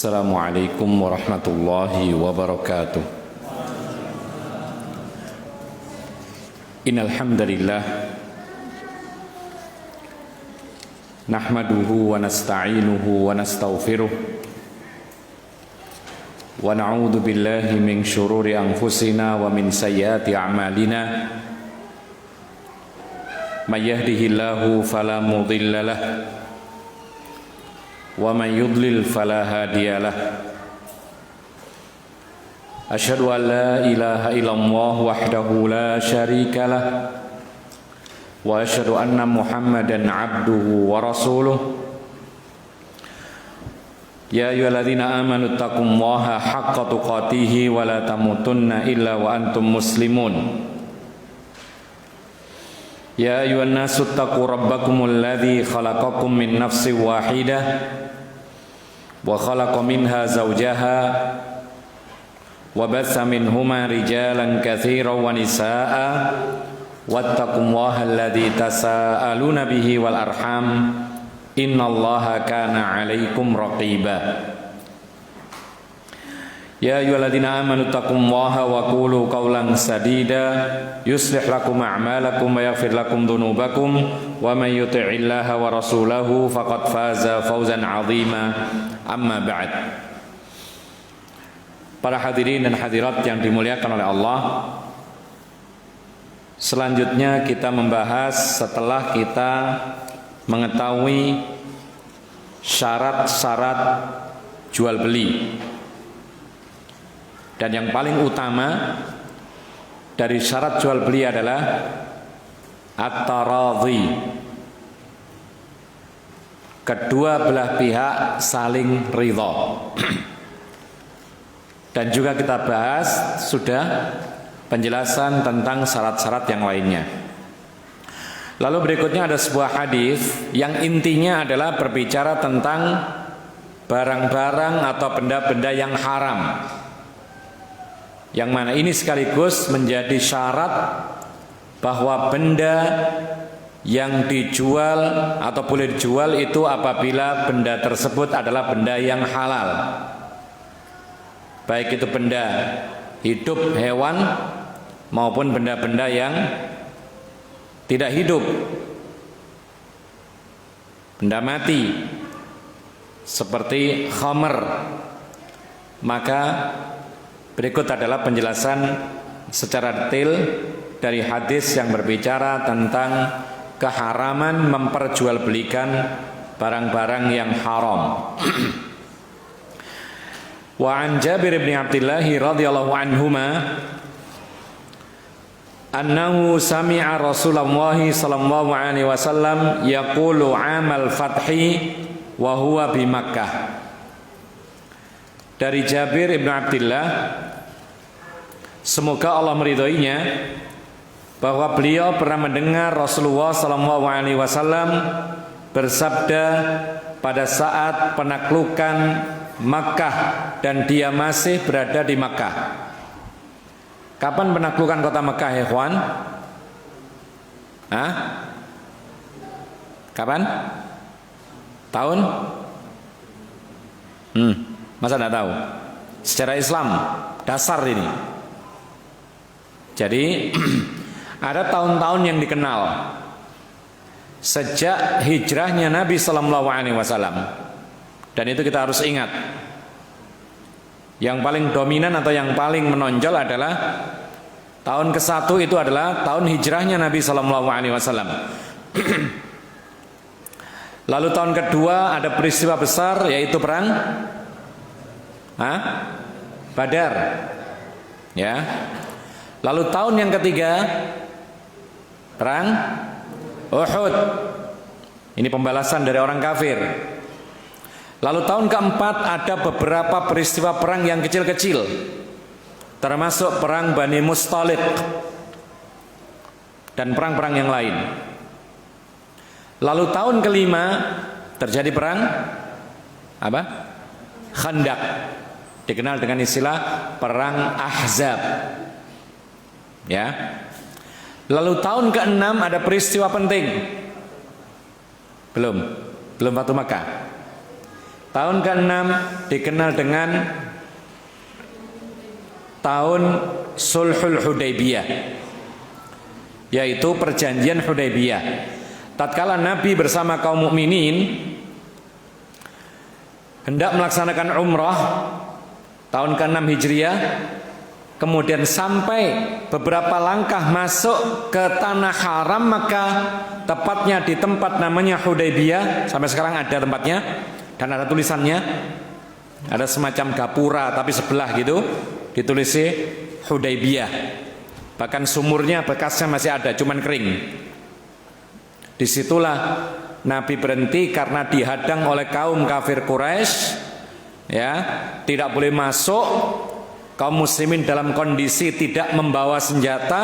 Assalamualaikum warahmatullahi wabarakatuh. Innal hamdalillah nahmaduhu wa nasta'inuhu wa nastaghfiruh wa na'udzu billahi min syururi anfusina wa min sayyiati a'malina. May yahdihillahu fala mudilla lahu wa man yudlil fala hadiyalah. Asyhadu an la ilaha illallah wahdahu la syarikalah wa asyhadu anna Muhammadan abduhu wa rasuluh. Ya ayyuhalladzina amanu taqullaha haqqa tuqatih wa la tamutunna illa wa antum muslimun. Ya ayyuhan nasu taqu rabbakumul ladzi khalaqakum min nafsin wahidah wa khalaqa minha zawjaha wa batha minhuma rijalan katsiran wa nisaa'a wattaqullaha alladzi tasaaluna bihi wal arham innallaha kana 'alaikum raqiba. Ya ayyuhalladzina amanu taqullaha wa qulu qawlan sadida yuslih lakum a'malakum wa yaghfir lakum dhunubakum wa may yuti'illaha wa rasulahu faqad faza fawzan 'azima. Amma ba'd. Para hadirin dan hadirat yang dimuliakan oleh Allah, selanjutnya kita membahas setelah kita mengetahui syarat-syarat jual beli. Dan yang paling utama dari syarat jual beli adalah at-taradhi. Kedua belah pihak saling ridha. Dan juga kita bahas sudah penjelasan tentang syarat-syarat yang lainnya. Lalu berikutnya ada sebuah hadis yang intinya adalah berbicara tentang barang-barang atau benda-benda yang haram, yang mana ini sekaligus menjadi syarat bahwa benda yang dijual atau boleh dijual itu apabila benda tersebut adalah benda yang halal, baik itu benda hidup hewan maupun benda-benda yang tidak hidup, benda mati seperti khamr. Maka berikut adalah penjelasan secara detail dari hadis yang berbicara tentang keharaman memperjualbelikan barang-barang yang haram. Wa an Jabir bin Abdullah radhiyallahu anhuma annahu sami'a Rasulullah sallallahu alaihi wasallam yaqulu 'amal fathi wa huwa bi Makkah. Dari Jabir bin Abdullah, semoga Allah meridhoinya, bahwa beliau pernah mendengar Rasulullah sallallahu alaihi wasallam bersabda pada saat penaklukan Makkah dan dia masih berada di Makkah. Kapan penaklukan kota Makkah, ya ikhwan? Hah? Kapan? Tahun? Masa tidak tahu? Secara Islam dasar ini. Jadi ada tahun-tahun yang dikenal sejak hijrahnya Nabi Sallallahu Alaihi Wasallam, dan itu kita harus ingat. Yang paling dominan atau yang paling menonjol adalah tahun ke-1 itu adalah tahun hijrahnya Nabi Sallallahu Alaihi Wasallam. Lalu tahun kedua ada peristiwa besar, yaitu perang Badar, ya. Lalu tahun yang ketiga perang Uhud. Ini pembalasan dari orang kafir. Lalu tahun keempat ada beberapa peristiwa perang yang kecil-kecil, termasuk perang Bani Mustaliq dan perang-perang yang lain. Lalu tahun kelima terjadi perang apa? Khandaq, dikenal dengan istilah perang Ahzab, ya. Lalu tahun ke-6 ada peristiwa penting. Belum Fatu Makkah. Tahun ke-6 dikenal dengan tahun Sulhul Hudaybiyah, yaitu perjanjian Hudaybiyah. Tatkala Nabi bersama kaum mukminin hendak melaksanakan umrah tahun ke-6 Hijriah, kemudian sampai beberapa langkah masuk ke tanah haram Makkah, tepatnya di tempat namanya Hudaybiyah. Sampai sekarang ada tempatnya dan ada tulisannya, ada semacam gapura tapi sebelah gitu, ditulisnya Hudaybiyah. Bahkan sumurnya bekasnya masih ada, cuman kering. Disitulah Nabi berhenti karena dihadang oleh kaum kafir Quraisy, ya, tidak boleh masuk. Kaum muslimin dalam kondisi tidak membawa senjata.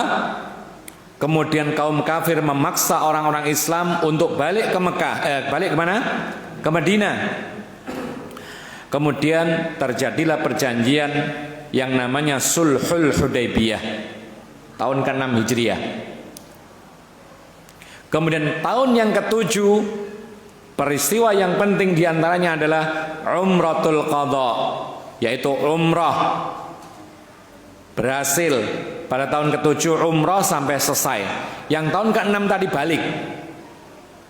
Kemudian kaum kafir memaksa orang-orang Islam untuk balik ke Mekah, balik ke mana? Ke Madinah. Kemudian terjadilah perjanjian yang namanya Sulhul Hudaybiyah tahun ke-6 Hijriah. Kemudian tahun yang ke-7, peristiwa yang penting diantaranya adalah Umratul Qadha, yaitu umrah berhasil pada tahun ke-7, umrah sampai selesai. Yang tahun ke-6 tadi balik,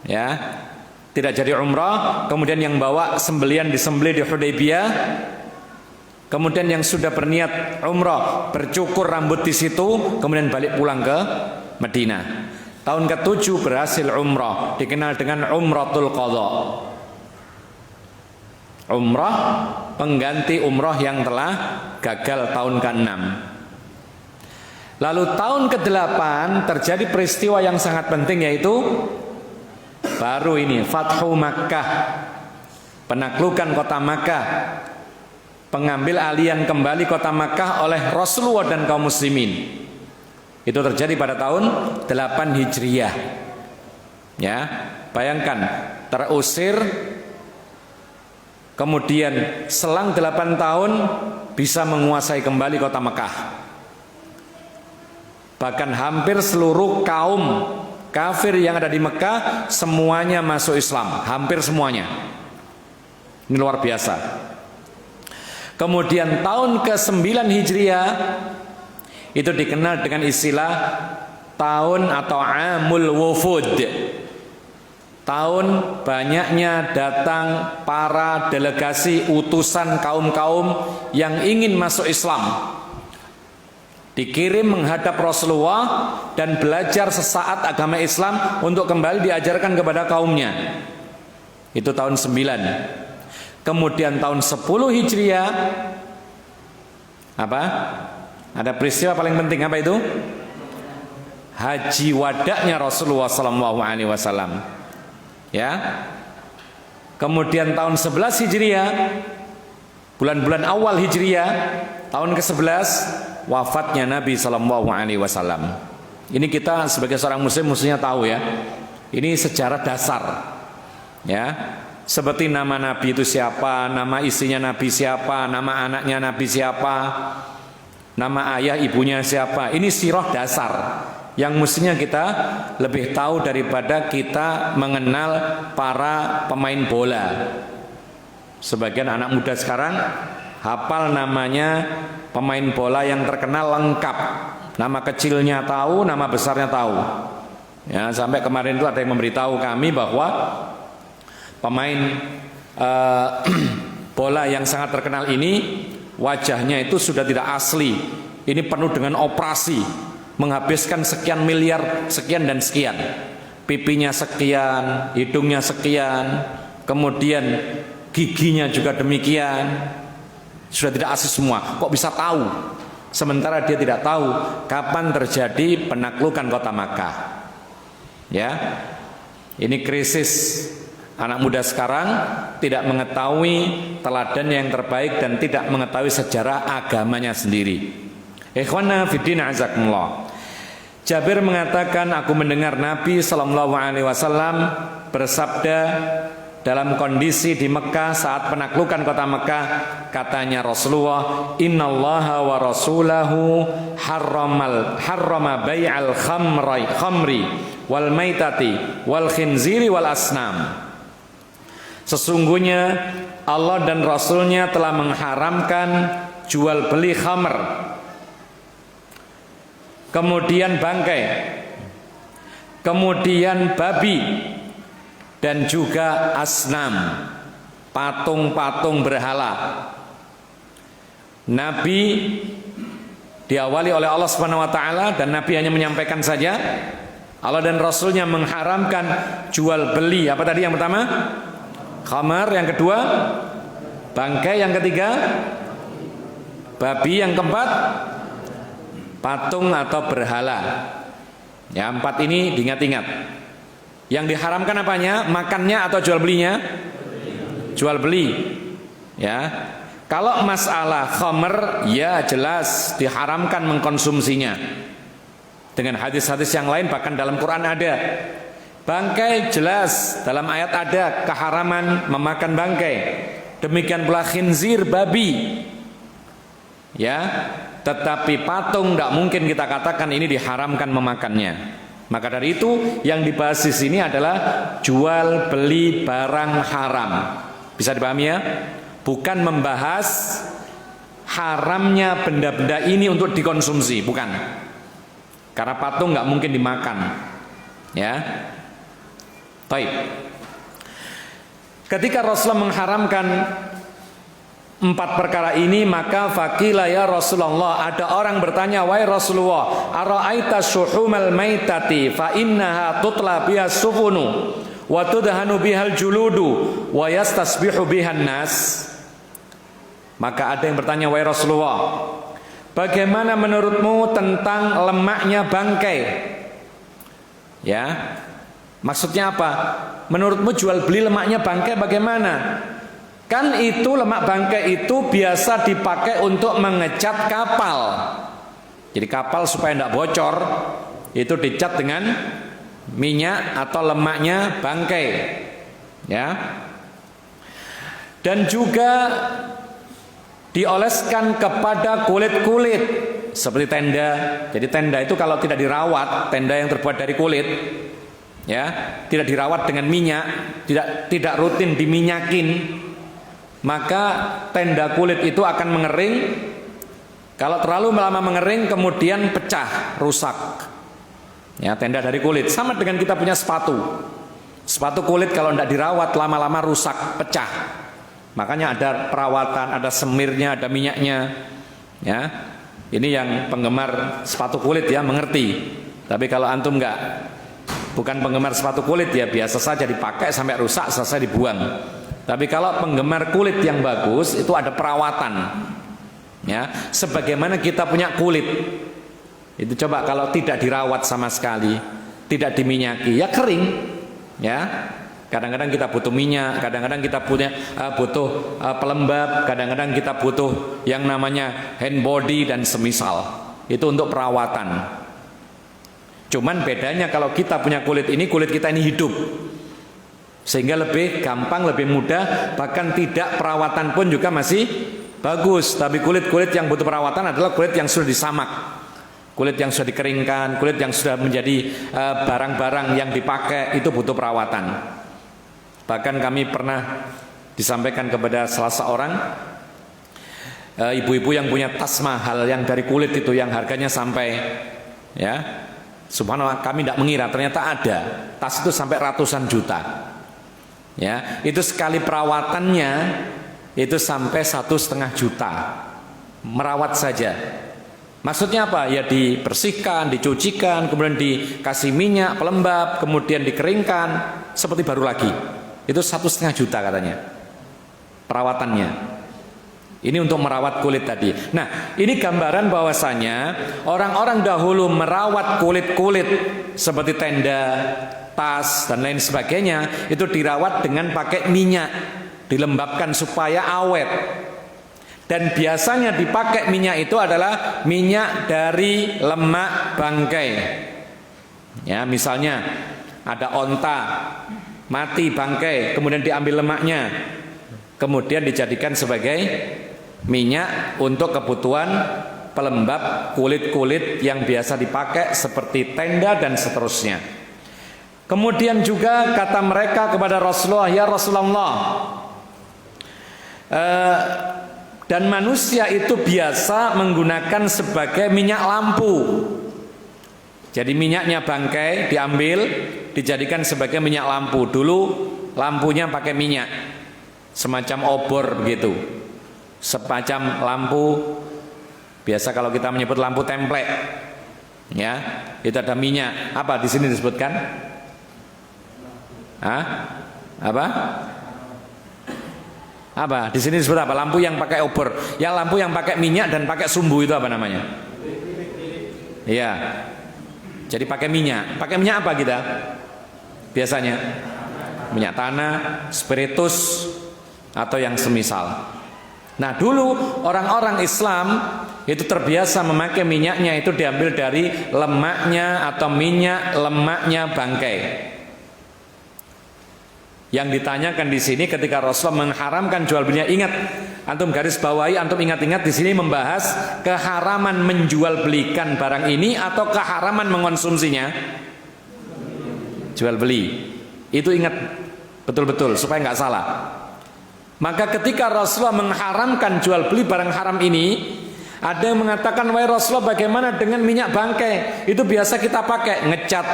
ya, tidak jadi umrah. Kemudian yang bawa sembelian disembelih di Hudaybiyah. Kemudian yang sudah berniat umrah bercukur rambut di situ, kemudian balik pulang ke Madinah. Tahun ke-7 berhasil umrah, dikenal dengan Umratul Qadha. Umrah pengganti umrah yang telah gagal tahun ke-6. Lalu tahun ke-8 terjadi peristiwa yang sangat penting, yaitu baru ini Fathu Makkah, penaklukan kota Makkah, pengambil alian kembali kota Makkah oleh Rasulullah dan kaum muslimin. Itu terjadi pada tahun 8 Hijriah. Ya, bayangkan terusir, kemudian selang 8 tahun bisa menguasai kembali kota Makkah. Bahkan hampir seluruh kaum kafir yang ada di Mekah semuanya masuk Islam, hampir semuanya. Ini luar biasa. Kemudian tahun ke-9 Hijriah itu dikenal dengan istilah tahun atau Amul Wufud, tahun banyaknya datang para delegasi utusan kaum-kaum yang ingin masuk Islam, dikirim menghadap Rasulullah dan belajar sesaat agama Islam untuk kembali diajarkan kepada kaumnya. Itu tahun 9. Kemudian tahun 10 Hijriah apa? Ada peristiwa paling penting, apa itu? Haji wadaknya Rasulullah SAW. Ya. Kemudian tahun 11 Hijriah, bulan-bulan awal Hijriah, tahun ke-11 wafatnya Nabi SAW. Ini kita sebagai seorang muslim mestinya tahu, ya. Ini sejarah dasar, ya. Seperti nama Nabi itu siapa, nama istrinya Nabi siapa, nama anaknya Nabi siapa, nama ayah ibunya siapa. Ini sirah dasar yang mestinya kita lebih tahu daripada kita mengenal para pemain bola. Sebagian anak muda sekarang hafal namanya pemain bola yang terkenal lengkap, nama kecilnya tahu, nama besarnya tahu. Ya, sampai kemarin itu ada yang memberitahu kami bahwa pemain bola yang sangat terkenal ini wajahnya itu sudah tidak asli. Ini penuh dengan operasi, menghabiskan sekian miliar, sekian dan sekian. Pipinya sekian, hidungnya sekian, kemudian giginya juga demikian. Sudah tidak asli semua. Kok bisa tahu? Sementara dia tidak tahu kapan terjadi penaklukan kota Makkah. Ya, ini krisis. Anak muda sekarang tidak mengetahui teladan yang terbaik dan tidak mengetahui sejarah agamanya sendiri. Ikhwana fiddin azakumullah. Jabir mengatakan, aku mendengar Nabi SAW bersabda dalam kondisi di Mekah saat penaklukan kota Mekah. Katanya Rasulullah, innallaha wa rasulahu harrama bai'al khamri wal maitati wal khinziri wal asnam. Sesungguhnya Allah dan Rasulnya telah mengharamkan jual beli khamr, kemudian bangkai, kemudian babi, dan juga asnam, patung-patung berhala. Nabi diawali oleh Allah Subhanahu wa taala, dan Nabi hanya menyampaikan saja. Allah dan Rasulnya mengharamkan jual beli. Apa tadi yang pertama? Khamar. Yang kedua bangkai. Yang ketiga babi. Yang keempat patung atau berhala. Ya, 4 ini diingat-ingat. Yang diharamkan apanya? Makannya atau jual belinya? Jual beli. Ya. Kalau masalah khamr, ya jelas diharamkan mengkonsumsinya. Dengan hadis-hadis yang lain, bahkan dalam Quran ada. Bangkai jelas dalam ayat ada keharaman memakan bangkai. Demikian pula khinzir, babi. Ya, tetapi patung tidak mungkin kita katakan ini diharamkan memakannya. Maka dari itu yang dibahas di sini adalah jual beli barang haram. Bisa dipahami ya? Bukan membahas haramnya benda-benda ini untuk dikonsumsi, bukan. Karena patung nggak mungkin dimakan. Ya. Baik. Ketika Rasulullah mengharamkan 4 perkara ini, maka faqila ya Rasulullah, ada orang bertanya, wahai Rasulullah, ara'aita syuhumal maitati fa innaha tutla biha sufunu wa tudhanu bihal juludu wa yastasbihu bihan nas. Maka ada yang bertanya, wahai Rasulullah, bagaimana menurutmu tentang lemaknya bangkai? Ya, maksudnya apa? Menurutmu jual beli lemaknya bangkai bagaimana? Kan itu lemak bangkai itu biasa dipakai untuk mengecat kapal. Jadi kapal supaya tidak bocor itu dicat dengan minyak atau lemaknya bangkai. Ya. Dan juga dioleskan kepada kulit-kulit seperti tenda. Jadi tenda itu kalau tidak dirawat, tenda yang terbuat dari kulit, ya, tidak dirawat dengan minyak, tidak rutin diminyakin, maka tenda kulit itu akan mengering. Kalau terlalu lama mengering kemudian pecah, rusak. Ya, tenda dari kulit sama dengan kita punya sepatu. Sepatu kulit kalau tidak dirawat lama-lama rusak, pecah. Makanya ada perawatan, ada semirnya, ada minyaknya. Ya. Ini yang penggemar sepatu kulit ya mengerti. Tapi kalau antum bukan penggemar sepatu kulit ya biasa saja dipakai sampai rusak selesai dibuang. Tapi kalau penggemar kulit yang bagus itu ada perawatan. Ya, sebagaimana kita punya kulit. Itu coba kalau tidak dirawat sama sekali, tidak diminyaki, ya kering. Ya. Kadang-kadang kita butuh minyak, kadang-kadang kita butuh pelembab, kadang-kadang kita butuh yang namanya hand body dan semisal. Itu untuk perawatan. Cuman bedanya kalau kita punya kulit kita ini hidup. Sehingga lebih gampang, lebih mudah, bahkan tidak perawatan pun juga masih bagus. Tapi kulit-kulit yang butuh perawatan adalah kulit yang sudah disamak, kulit yang sudah dikeringkan, kulit yang sudah menjadi barang-barang yang dipakai, itu butuh perawatan. Bahkan kami pernah disampaikan kepada salah seorang ibu-ibu yang punya tas mahal yang dari kulit itu, yang harganya sampai, ya, subhanallah, kami tidak mengira ternyata ada tas itu sampai ratusan juta. Ya, itu sekali perawatannya itu sampai 1,5 juta merawat saja. Maksudnya apa? Ya dibersihkan, dicucikan, kemudian dikasih minyak pelembab, kemudian dikeringkan seperti baru lagi. Itu 1,5 juta katanya perawatannya. Ini untuk merawat kulit tadi. Nah, ini gambaran bahwasanya orang-orang dahulu merawat kulit-kulit seperti tenda, tas dan lain sebagainya itu dirawat dengan pakai minyak, dilembabkan supaya awet. Dan biasanya dipakai minyak itu adalah minyak dari lemak bangkai. Ya, misalnya ada onta mati bangkai, kemudian diambil lemaknya, kemudian dijadikan sebagai minyak untuk kebutuhan pelembab kulit-kulit yang biasa dipakai seperti tenda dan seterusnya. Kemudian juga kata mereka kepada Rasulullah, ya Rasulullah, dan manusia itu biasa menggunakan sebagai minyak lampu. Jadi minyaknya bangkai diambil, dijadikan sebagai minyak lampu. Dulu lampunya pakai minyak, semacam obor begitu, semacam lampu. Biasa kalau kita menyebut lampu templek, ya, itu ada minyak. Apa di sini disebutkan? Apa? Di sini disebut apa? Lampu yang pakai obor. Yang lampu yang pakai minyak dan pakai sumbu itu apa namanya? Iya. Jadi pakai minyak. Pakai minyak apa kita? Biasanya minyak tanah, spiritus, atau yang semisal. Nah, dulu orang-orang Islam itu terbiasa memakai minyaknya itu diambil dari lemaknya atau minyak lemaknya bangkai. Yang ditanyakan di sini ketika Rasulullah mengharamkan jual belinya, ingat, antum garis bawahi, antum ingat-ingat di sini membahas keharaman menjual belikan barang ini atau keharaman mengonsumsinya. Jual beli. Itu ingat betul-betul supaya nggak salah. Maka ketika Rasulullah mengharamkan jual beli barang haram ini, ada yang mengatakan, wahai Rasulullah, bagaimana dengan minyak bangkai? Itu biasa kita pakai ngecat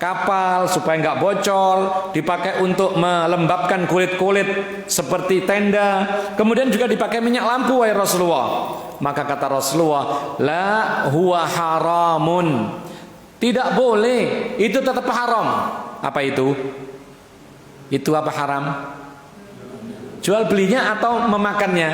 kapal supaya nggak bocor, dipakai untuk melembabkan kulit-kulit seperti tenda. Kemudian juga dipakai minyak lampu, wahai Rasulullah. Maka kata Rasulullah, la huwa haramun. Tidak boleh, itu tetap haram. Apa itu? Itu apa haram? Jual belinya atau memakannya?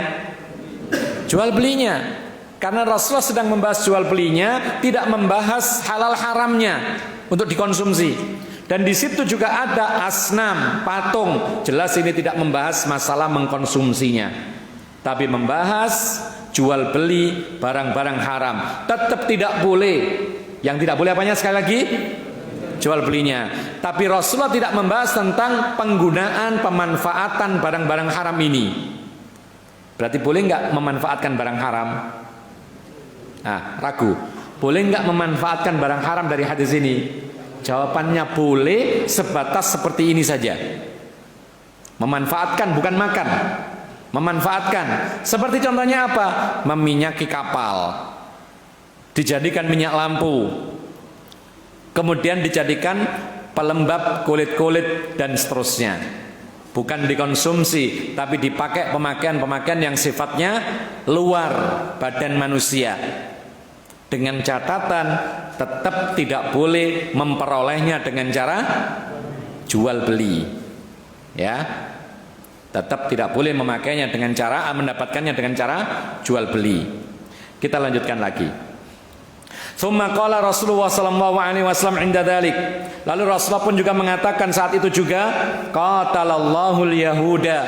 Jual belinya. Karena Rasulullah sedang membahas jual belinya, tidak membahas halal haramnya untuk dikonsumsi. Dan di situ juga ada asnam, patung. Jelas ini tidak membahas masalah mengkonsumsinya, tapi membahas jual beli barang-barang haram. Tetap tidak boleh. Yang tidak boleh apanya sekali lagi? Jual belinya. Tapi Rasulullah tidak membahas tentang penggunaan, pemanfaatan barang-barang haram ini. Berarti boleh nggak memanfaatkan barang haram? Ragu. Boleh nggak memanfaatkan barang haram dari hadis ini? Jawabannya boleh, sebatas seperti ini saja. Memanfaatkan, bukan makan. Memanfaatkan. Seperti contohnya apa? Meminyaki kapal, dijadikan minyak lampu, kemudian dijadikan pelembab kulit-kulit dan seterusnya. Bukan dikonsumsi, tapi dipakai pemakaian-pemakaian yang sifatnya luar badan manusia. Dengan catatan tetap tidak boleh memperolehnya dengan cara jual beli. Ya. Tetap tidak boleh memakainya dengan cara, mendapatkannya dengan cara jual beli. Kita lanjutkan lagi. Tsumma qala Rasulullah sallallahu alaihi wasallam inda dzalik. Lalu Rasulullah pun juga mengatakan saat itu juga, qatalallahul yahuda.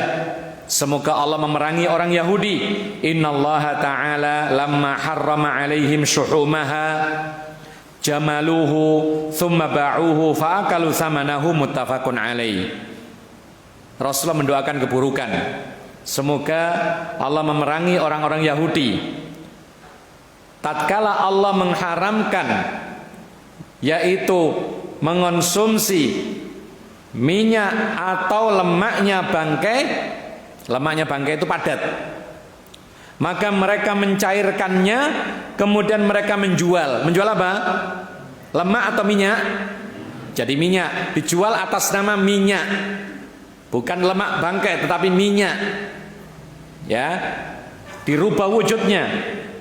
Semoga Allah memerangi orang Yahudi. Innallaha ta'ala lamma harrama alaihim syuhumaha jamaluhu thumma ba'uhu fa'akalu thamanahu muttafaqun alaih. Rasulullah mendoakan keburukan. Semoga Allah memerangi orang-orang Yahudi. Tatkala Allah mengharamkan, yaitu mengonsumsi minyak atau lemaknya bangkai. Lemaknya bangkai itu padat. Maka mereka mencairkannya, kemudian mereka menjual. Menjual apa? Lemak atau minyak? Jadi minyak, dijual atas nama minyak. Bukan lemak bangkai tetapi minyak. Ya. Dirubah wujudnya.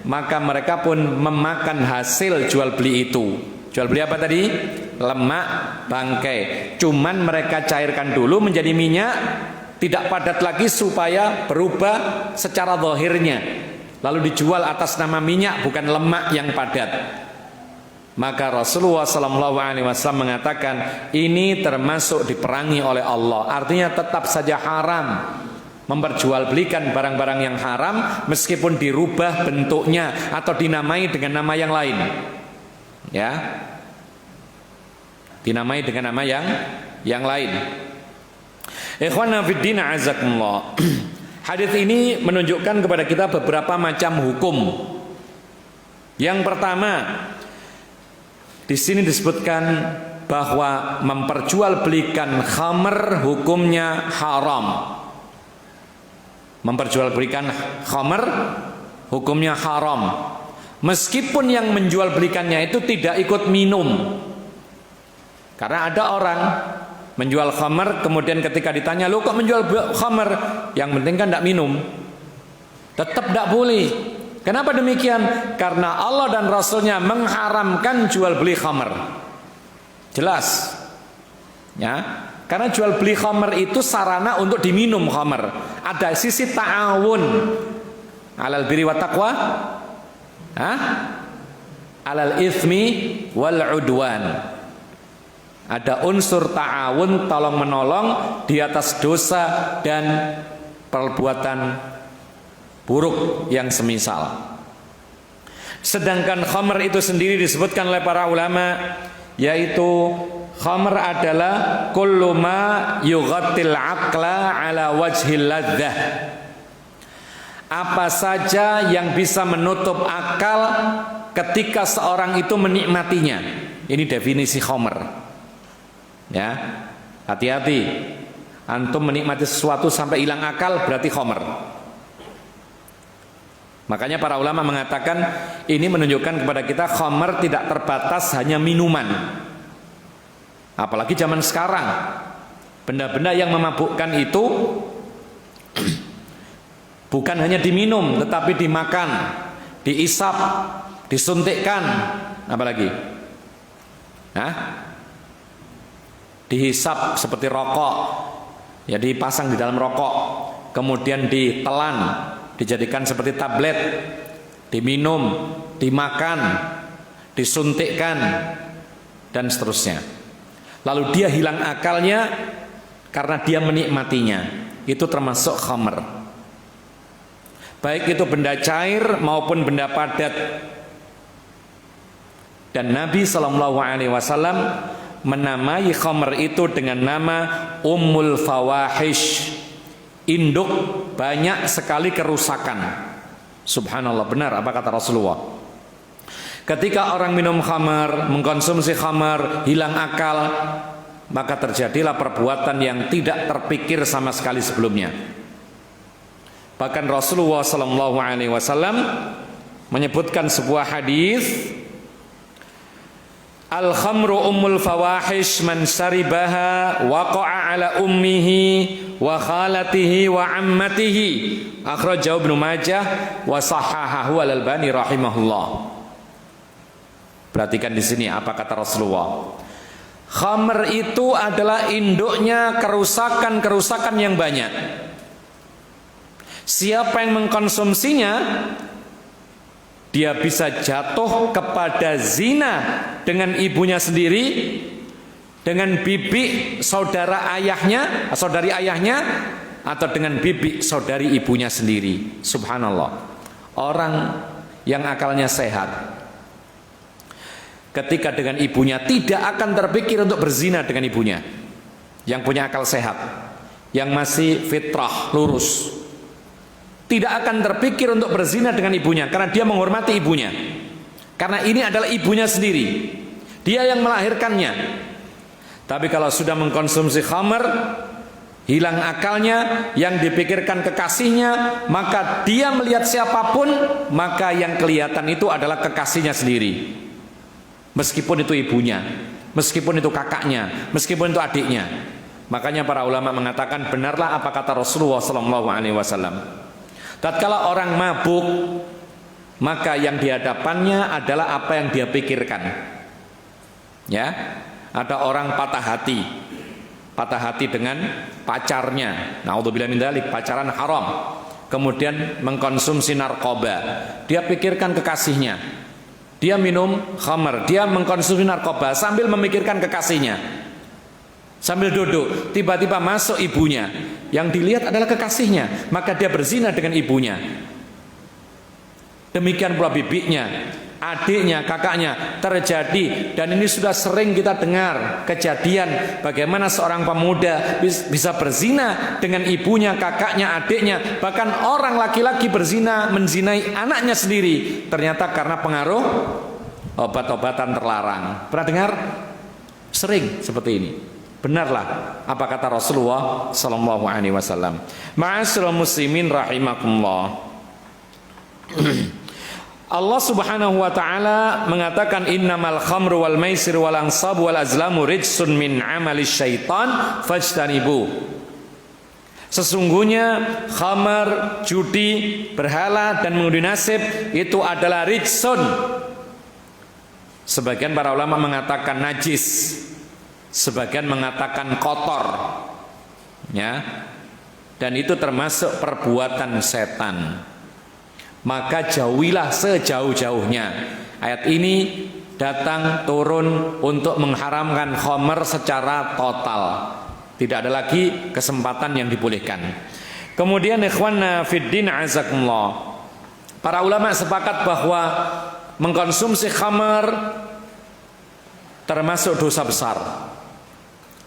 Maka mereka pun memakan hasil jual beli itu. Jual beli apa tadi? Lemak bangkai. Cuman mereka cairkan dulu menjadi minyak, tidak padat lagi supaya berubah secara zahirnya. Lalu dijual atas nama minyak, bukan lemak yang padat. Maka Rasulullah SAW mengatakan ini termasuk diperangi oleh Allah. Artinya tetap saja haram memperjualbelikan barang-barang yang haram meskipun dirubah bentuknya atau dinamai dengan nama yang lain. Ya. Dinamai dengan nama yang lain. Ikhwana fiddin azakumullah. Hadis ini menunjukkan kepada kita beberapa macam hukum. Yang pertama, di sini disebutkan bahwa memperjualbelikan khamr hukumnya haram. Memperjualbelikan khamr hukumnya haram. Meskipun yang menjualbelikannya itu tidak ikut minum. Karena ada orang menjual khamr, kemudian ketika ditanya, "Lu kok menjual khamr? Yang penting kan tidak minum." Tetap tidak boleh. Kenapa demikian? Karena Allah dan Rasulnya mengharamkan jual beli khamr. Jelas. Ya. Karena jual beli khamr itu sarana untuk diminum khamr. Ada sisi ta'awun alal birri wat taqwa, alal itsmi wal udwan. Ada unsur ta'awun, tolong menolong di atas dosa dan perbuatan buruk yang semisal. Sedangkan khamr itu sendiri disebutkan oleh para ulama, yaitu khamr adalah kullu ma yughattil aqla ala wajhil ladzah. Apa saja yang bisa menutup akal ketika seorang itu menikmatinya. Ini definisi khamr. Ya, hati-hati. Antum menikmati sesuatu sampai hilang akal berarti khamr. Makanya para ulama mengatakan ini menunjukkan kepada kita khamr tidak terbatas hanya minuman. Apalagi zaman sekarang, benda-benda yang memabukkan itu bukan hanya diminum tetapi dimakan, diisap, disuntikkan, apalagi dihisap seperti rokok, ya dipasang di dalam rokok, kemudian ditelan, dijadikan seperti tablet, diminum, dimakan, disuntikkan, dan seterusnya. Lalu dia hilang akalnya karena dia menikmatinya. Itu termasuk khamr. Baik itu benda cair maupun benda padat. Dan Nabi SAW menamai khamr itu dengan nama Ummul Fawahish, induk banyak sekali kerusakan. Subhanallah, benar apa kata Rasulullah. Ketika orang minum khamr, mengkonsumsi khamr, hilang akal, maka terjadilah perbuatan yang tidak terpikir sama sekali sebelumnya. Bahkan Rasulullah SAW menyebutkan sebuah hadis, Al-khamru ummul fawahish man syaribaha waqa'a ala ummihi wa khalatihi wa ammatihi. Akhrajahu Ibnu Majah wa sahahahu Al-Albani rahimahullah. Perhatikan di sini apa kata Rasulullah. Khamr itu adalah induknya kerusakan-kerusakan yang banyak. Siapa yang mengkonsumsinya, dia bisa jatuh kepada zina dengan ibunya sendiri, dengan bibi saudara ayahnya, saudari ayahnya, atau dengan bibi saudari ibunya sendiri. Subhanallah. Orang yang akalnya sehat, ketika dengan ibunya tidak akan terpikir untuk berzina dengan ibunya. Yang punya akal sehat, yang masih fitrah, lurus, tidak akan terpikir untuk berzina dengan ibunya karena dia menghormati ibunya. Karena ini adalah ibunya sendiri, dia yang melahirkannya. Tapi kalau sudah mengkonsumsi khamr, hilang akalnya, yang dipikirkan kekasihnya, maka dia melihat siapapun, maka yang kelihatan itu adalah kekasihnya sendiri. Meskipun itu ibunya, meskipun itu kakaknya, meskipun itu adiknya. Makanya para ulama mengatakan benarlah apa kata Rasulullah SAW. Tatkala orang mabuk, maka yang di hadapannya adalah apa yang dia pikirkan. Ya, ada orang patah hati dengan pacarnya. Naudzubillah min dzalik, pacaran haram. Kemudian mengkonsumsi narkoba. Dia pikirkan kekasihnya. Dia minum khamr, dia mengkonsumsi narkoba sambil memikirkan kekasihnya. Sambil duduk, tiba-tiba masuk ibunya. Yang dilihat adalah kekasihnya, maka dia berzina dengan ibunya. Demikian pula bibinya, adiknya, kakaknya terjadi. Dan ini sudah sering kita dengar kejadian bagaimana seorang pemuda bisa berzina dengan ibunya, kakaknya, adiknya. Bahkan orang laki-laki berzina, menzinai anaknya sendiri, ternyata karena pengaruh obat-obatan terlarang. Pernah dengar? Sering seperti ini. Benarlah apa kata Rasulullah sallallahu alaihi wasallam. Ma'asyiral muslimin rahimakumullah. Allah Subhanahu wa taala mengatakan innamal khamru wal maisir wal ansab wal azlamu rijsun min amali syaitan fajtanibu. Sesungguhnya khamar, judi, berhala dan mengundi nasib itu adalah rijsun. Sebagian para ulama mengatakan najis, sebagian mengatakan kotor. Ya. Dan itu termasuk perbuatan setan. Maka jauhilah sejauh-jauhnya. Ayat ini datang turun untuk mengharamkan khamar secara total. Tidak ada lagi kesempatan yang dibolehkan. Kemudian ikhwanna fiddin azakumullah, para ulama sepakat bahwa mengkonsumsi khamar termasuk dosa besar.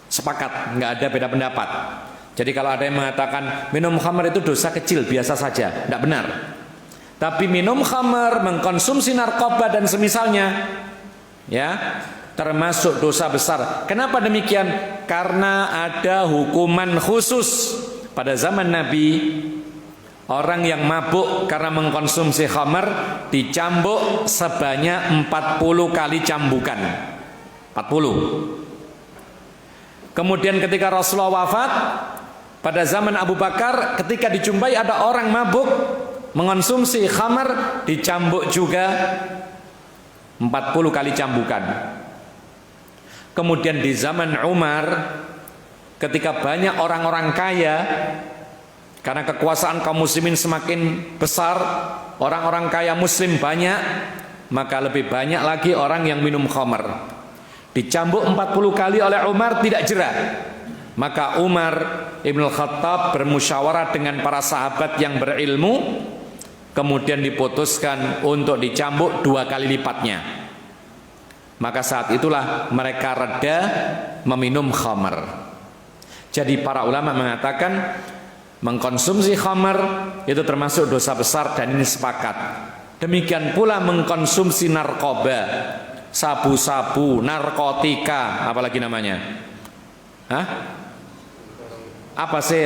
Sepakat, nggak ada beda pendapat. Jadi kalau ada yang mengatakan minum khamar itu dosa kecil, biasa saja, tidak benar. Tapi minum khamar, mengkonsumsi narkoba dan semisalnya, ya, termasuk dosa besar. Kenapa demikian? Karena ada hukuman khusus. Pada zaman Nabi, orang yang mabuk karena mengkonsumsi khamar dicambuk sebanyak 40 kali cambukan. 40. Kemudian ketika Rasulullah wafat, pada zaman Abu Bakar, ketika dijumpai ada orang mabuk mengonsumsi khamar, dicambuk juga 40 kali cambukan. Kemudian di zaman Umar, ketika banyak orang-orang kaya, karena kekuasaan kaum muslimin semakin besar, orang-orang kaya muslim banyak, maka lebih banyak lagi orang yang minum khamar. Dicambuk 40 kali oleh Umar, tidak jerah. Maka Umar Ibn Khattab bermusyawarah dengan para sahabat yang berilmu, kemudian diputuskan untuk dicambuk 2 kali lipatnya. Maka saat itulah mereka reda meminum khamar. Jadi para ulama mengatakan mengkonsumsi khamar itu termasuk dosa besar, dan ini sepakat. Demikian pula mengkonsumsi narkoba, sabu-sabu, narkotika, apalagi namanya? Hah? Apa sih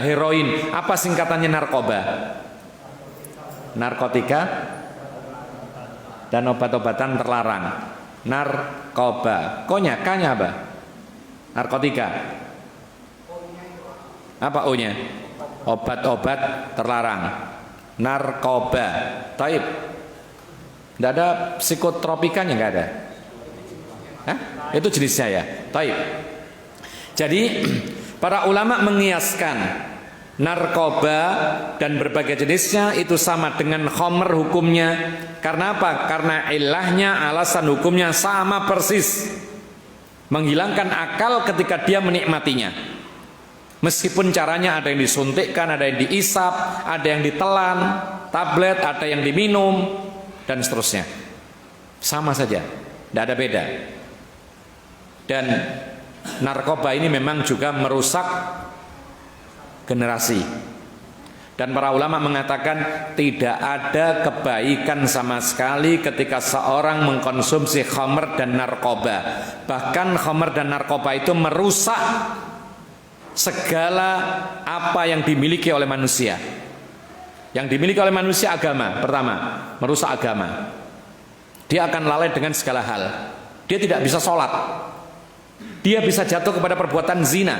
heroin? Apa singkatannya narkoba? Narkotika dan obat-obatan terlarang. Narkoba. Kanya apa? Narkotika. Apa O-nya? Obat-obat terlarang. Narkoba. Taib. Tidak ada psikotropikanya, nggak ada. Hah? Itu jenisnya ya. Taib. Jadi para ulama mengiaskan narkoba dan berbagai jenisnya itu sama dengan khamr hukumnya. Karena apa? Karena ilahnya, alasan hukumnya sama persis. Menghilangkan akal ketika dia menikmatinya. Meskipun caranya ada yang disuntikkan, ada yang diisap, ada yang ditelan, tablet, ada yang diminum, dan seterusnya. Sama saja, tidak ada beda. Dan narkoba ini memang juga merusak generasi. Dan para ulama mengatakan tidak ada kebaikan sama sekali ketika seorang mengkonsumsi khamr dan narkoba. Bahkan khamr dan narkoba itu merusak segala apa yang dimiliki oleh manusia. Yang dimiliki oleh manusia agama, pertama, merusak agama. Dia akan lalai dengan segala hal. Dia tidak bisa sholat. Dia bisa jatuh kepada perbuatan zina.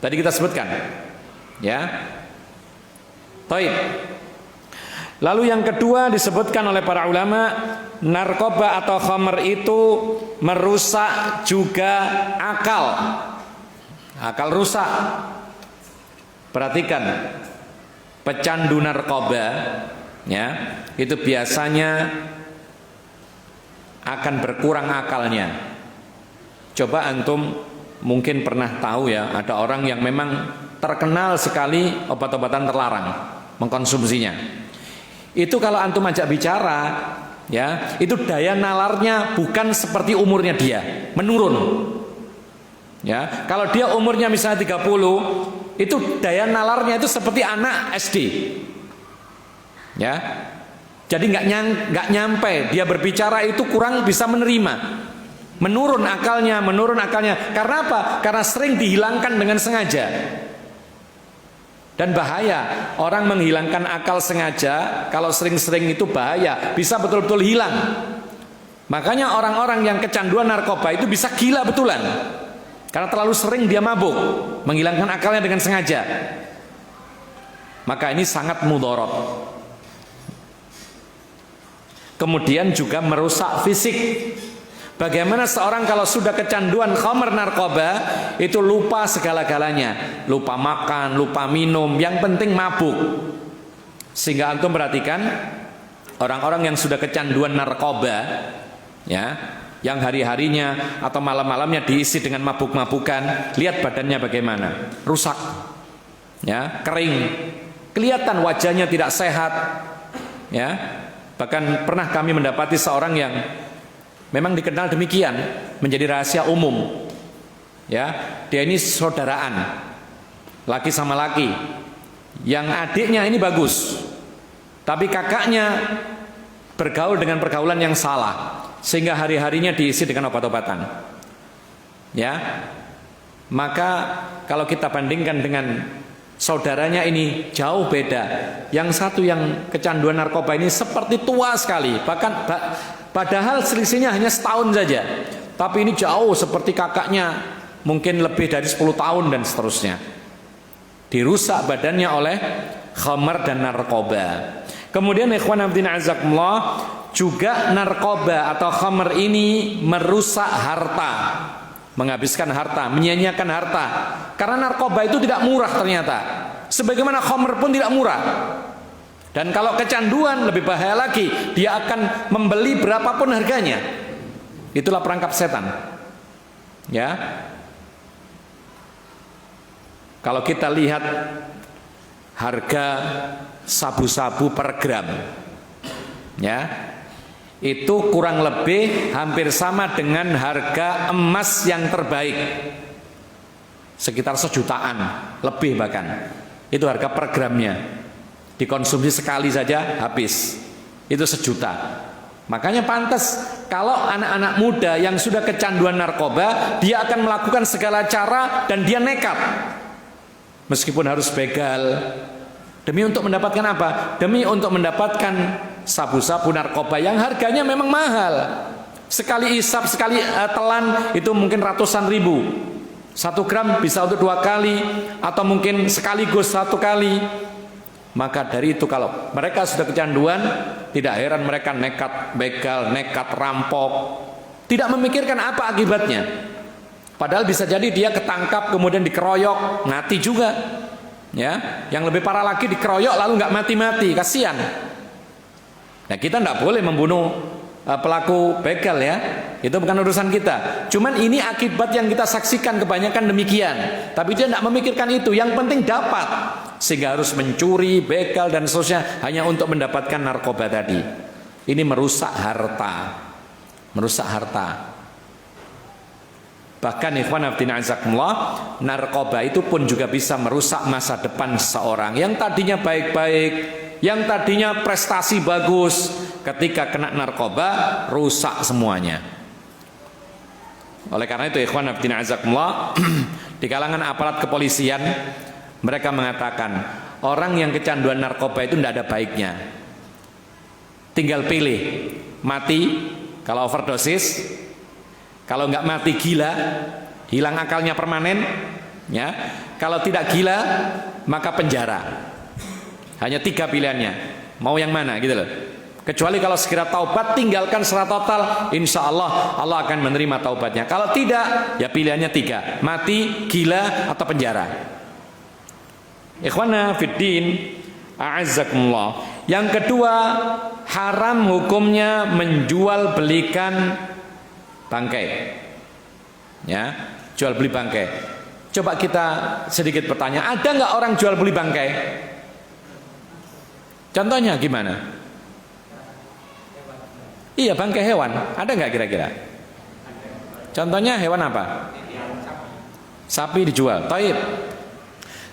Tadi kita sebutkan. Ya, taib. Lalu yang kedua disebutkan oleh para ulama, narkoba atau khamr itu merusak juga akal. Akal rusak. Perhatikan, pecandu narkoba, ya, itu biasanya akan berkurang akalnya. Coba antum mungkin pernah tahu ya, ada orang yang memang terkenal sekali obat-obatan terlarang, mengkonsumsinya. Itu kalau antum ajak bicara, ya, itu daya nalarnya bukan seperti umurnya dia, menurun. Ya, kalau dia umurnya misalnya 30, itu daya nalarnya itu seperti anak SD. Ya. Jadi nggak nyampe, dia berbicara itu kurang bisa menerima. Menurun akalnya. Karena apa? Karena sering dihilangkan dengan sengaja. Dan bahaya, orang menghilangkan akal sengaja, kalau sering-sering itu bahaya, bisa betul-betul hilang. Makanya orang-orang yang kecanduan narkoba itu bisa gila betulan. Karena terlalu sering dia mabuk, menghilangkan akalnya dengan sengaja. Maka ini sangat mudorot. Kemudian juga merusak fisik. Bagaimana seorang kalau sudah kecanduan khamr narkoba itu lupa segala-galanya, lupa makan, lupa minum, yang penting mabuk. Sehingga antum perhatikan orang-orang yang sudah kecanduan narkoba, ya, yang hari-harinya atau malam-malamnya diisi dengan mabuk-mabukan, lihat badannya bagaimana, rusak, ya, kering, kelihatan wajahnya tidak sehat, ya. Bahkan pernah kami mendapati seorang yang memang dikenal demikian, menjadi rahasia umum. Ya, dia ini saudaraan, laki sama laki. Yang adiknya ini bagus, tapi kakaknya bergaul dengan pergaulan yang salah, sehingga hari-harinya diisi dengan obat-obatan. Ya, maka kalau kita bandingkan dengan saudaranya ini jauh beda. Yang satu yang kecanduan narkoba ini seperti tua sekali, bahkan padahal selisihnya hanya setahun saja, tapi ini jauh seperti kakaknya, mungkin lebih dari 10 tahun dan seterusnya. Dirusak badannya oleh khamar dan narkoba. Kemudian ikhwan fillah azakumullah, juga narkoba atau khamar ini merusak harta, menghabiskan harta, menyia-nyiakan harta. Karena narkoba itu tidak murah ternyata, sebagaimana khamar pun tidak murah. Dan kalau kecanduan lebih bahaya lagi, dia akan membeli berapapun harganya. Itulah perangkap setan. Ya. Kalau kita lihat harga sabu-sabu per gram, ya, itu kurang lebih hampir sama dengan harga emas yang terbaik, sekitar 1 jutaan lebih bahkan. Itu harga per gramnya. Dikonsumsi sekali saja habis, itu 1 juta. Makanya pantas kalau anak-anak muda yang sudah kecanduan narkoba, dia akan melakukan segala cara dan dia nekat, meskipun harus begal, demi untuk mendapatkan apa? Demi untuk mendapatkan sabu-sabu narkoba yang harganya memang mahal. Sekali isap, sekali telan itu mungkin ratusan ribu. 1 gram bisa untuk 2 kali, atau mungkin sekaligus 1 kali. Maka dari itu kalau mereka sudah kecanduan, tidak heran mereka nekat begal, nekat rampok, tidak memikirkan apa akibatnya. Padahal bisa jadi dia ketangkap kemudian dikeroyok, mati juga. Ya, yang lebih parah lagi dikeroyok lalu nggak mati-mati, kasihan. Nah, kita tidak boleh membunuh pelaku begal, ya, itu bukan urusan kita. Cuman ini akibat yang kita saksikan kebanyakan demikian. Tapi dia tidak memikirkan itu, yang penting dapat, sehingga harus mencuri, begal dan seterusnya hanya untuk mendapatkan narkoba tadi. Ini merusak harta, merusak harta. Bahkan ikhwan fillah azakumullah, narkoba itu pun juga bisa merusak masa depan seorang yang tadinya baik-baik, yang tadinya prestasi bagus, ketika kena narkoba rusak semuanya. Oleh karena itu ikhwan fillah azakumullah, di kalangan aparat kepolisian mereka mengatakan orang yang kecanduan narkoba itu tidak ada baiknya. Tinggal pilih, mati kalau overdosis, kalau nggak mati gila, hilang akalnya permanen, ya. Kalau tidak gila maka penjara. Hanya 3 pilihannya, mau yang mana gitu loh. Kecuali kalau segera taubat, tinggalkan secara total, insya Allah Allah akan menerima taubatnya. Kalau tidak, ya pilihannya 3, mati, gila, atau penjara. Ikhwana fiddin a'azzakumullah. Yang kedua, haram hukumnya menjual belikan bangkai, ya, jual beli bangkai. Coba kita sedikit bertanya, ada nggak orang jual beli bangkai? Contohnya gimana? Iya, bangkai hewan, ada nggak kira-kira? Contohnya hewan apa? Sapi dijual, taib.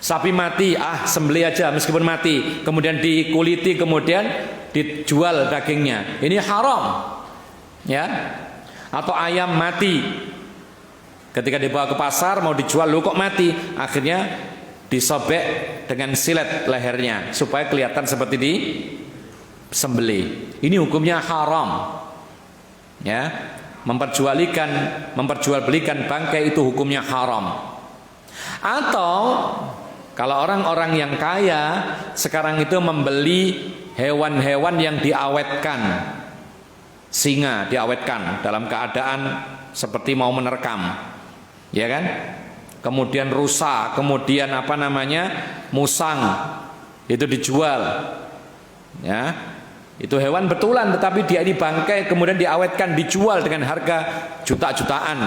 Sapi mati, sembelih aja meskipun mati, kemudian dikuliti, kemudian dijual dagingnya. Ini haram, ya. Atau ayam mati, ketika dibawa ke pasar mau dijual, lu kok mati, akhirnya disobek dengan silet lehernya supaya kelihatan seperti disembelih. Ini hukumnya haram. Ya, memperjualbelikan bangkai itu hukumnya haram. Atau kalau orang-orang yang kaya sekarang itu membeli hewan-hewan yang diawetkan, singa diawetkan dalam keadaan seperti mau menerkam, ya kan? Kemudian rusa, kemudian musang, itu dijual, ya. Itu hewan betulan, tetapi dia ini bangkai kemudian diawetkan, dijual dengan harga juta-jutaan.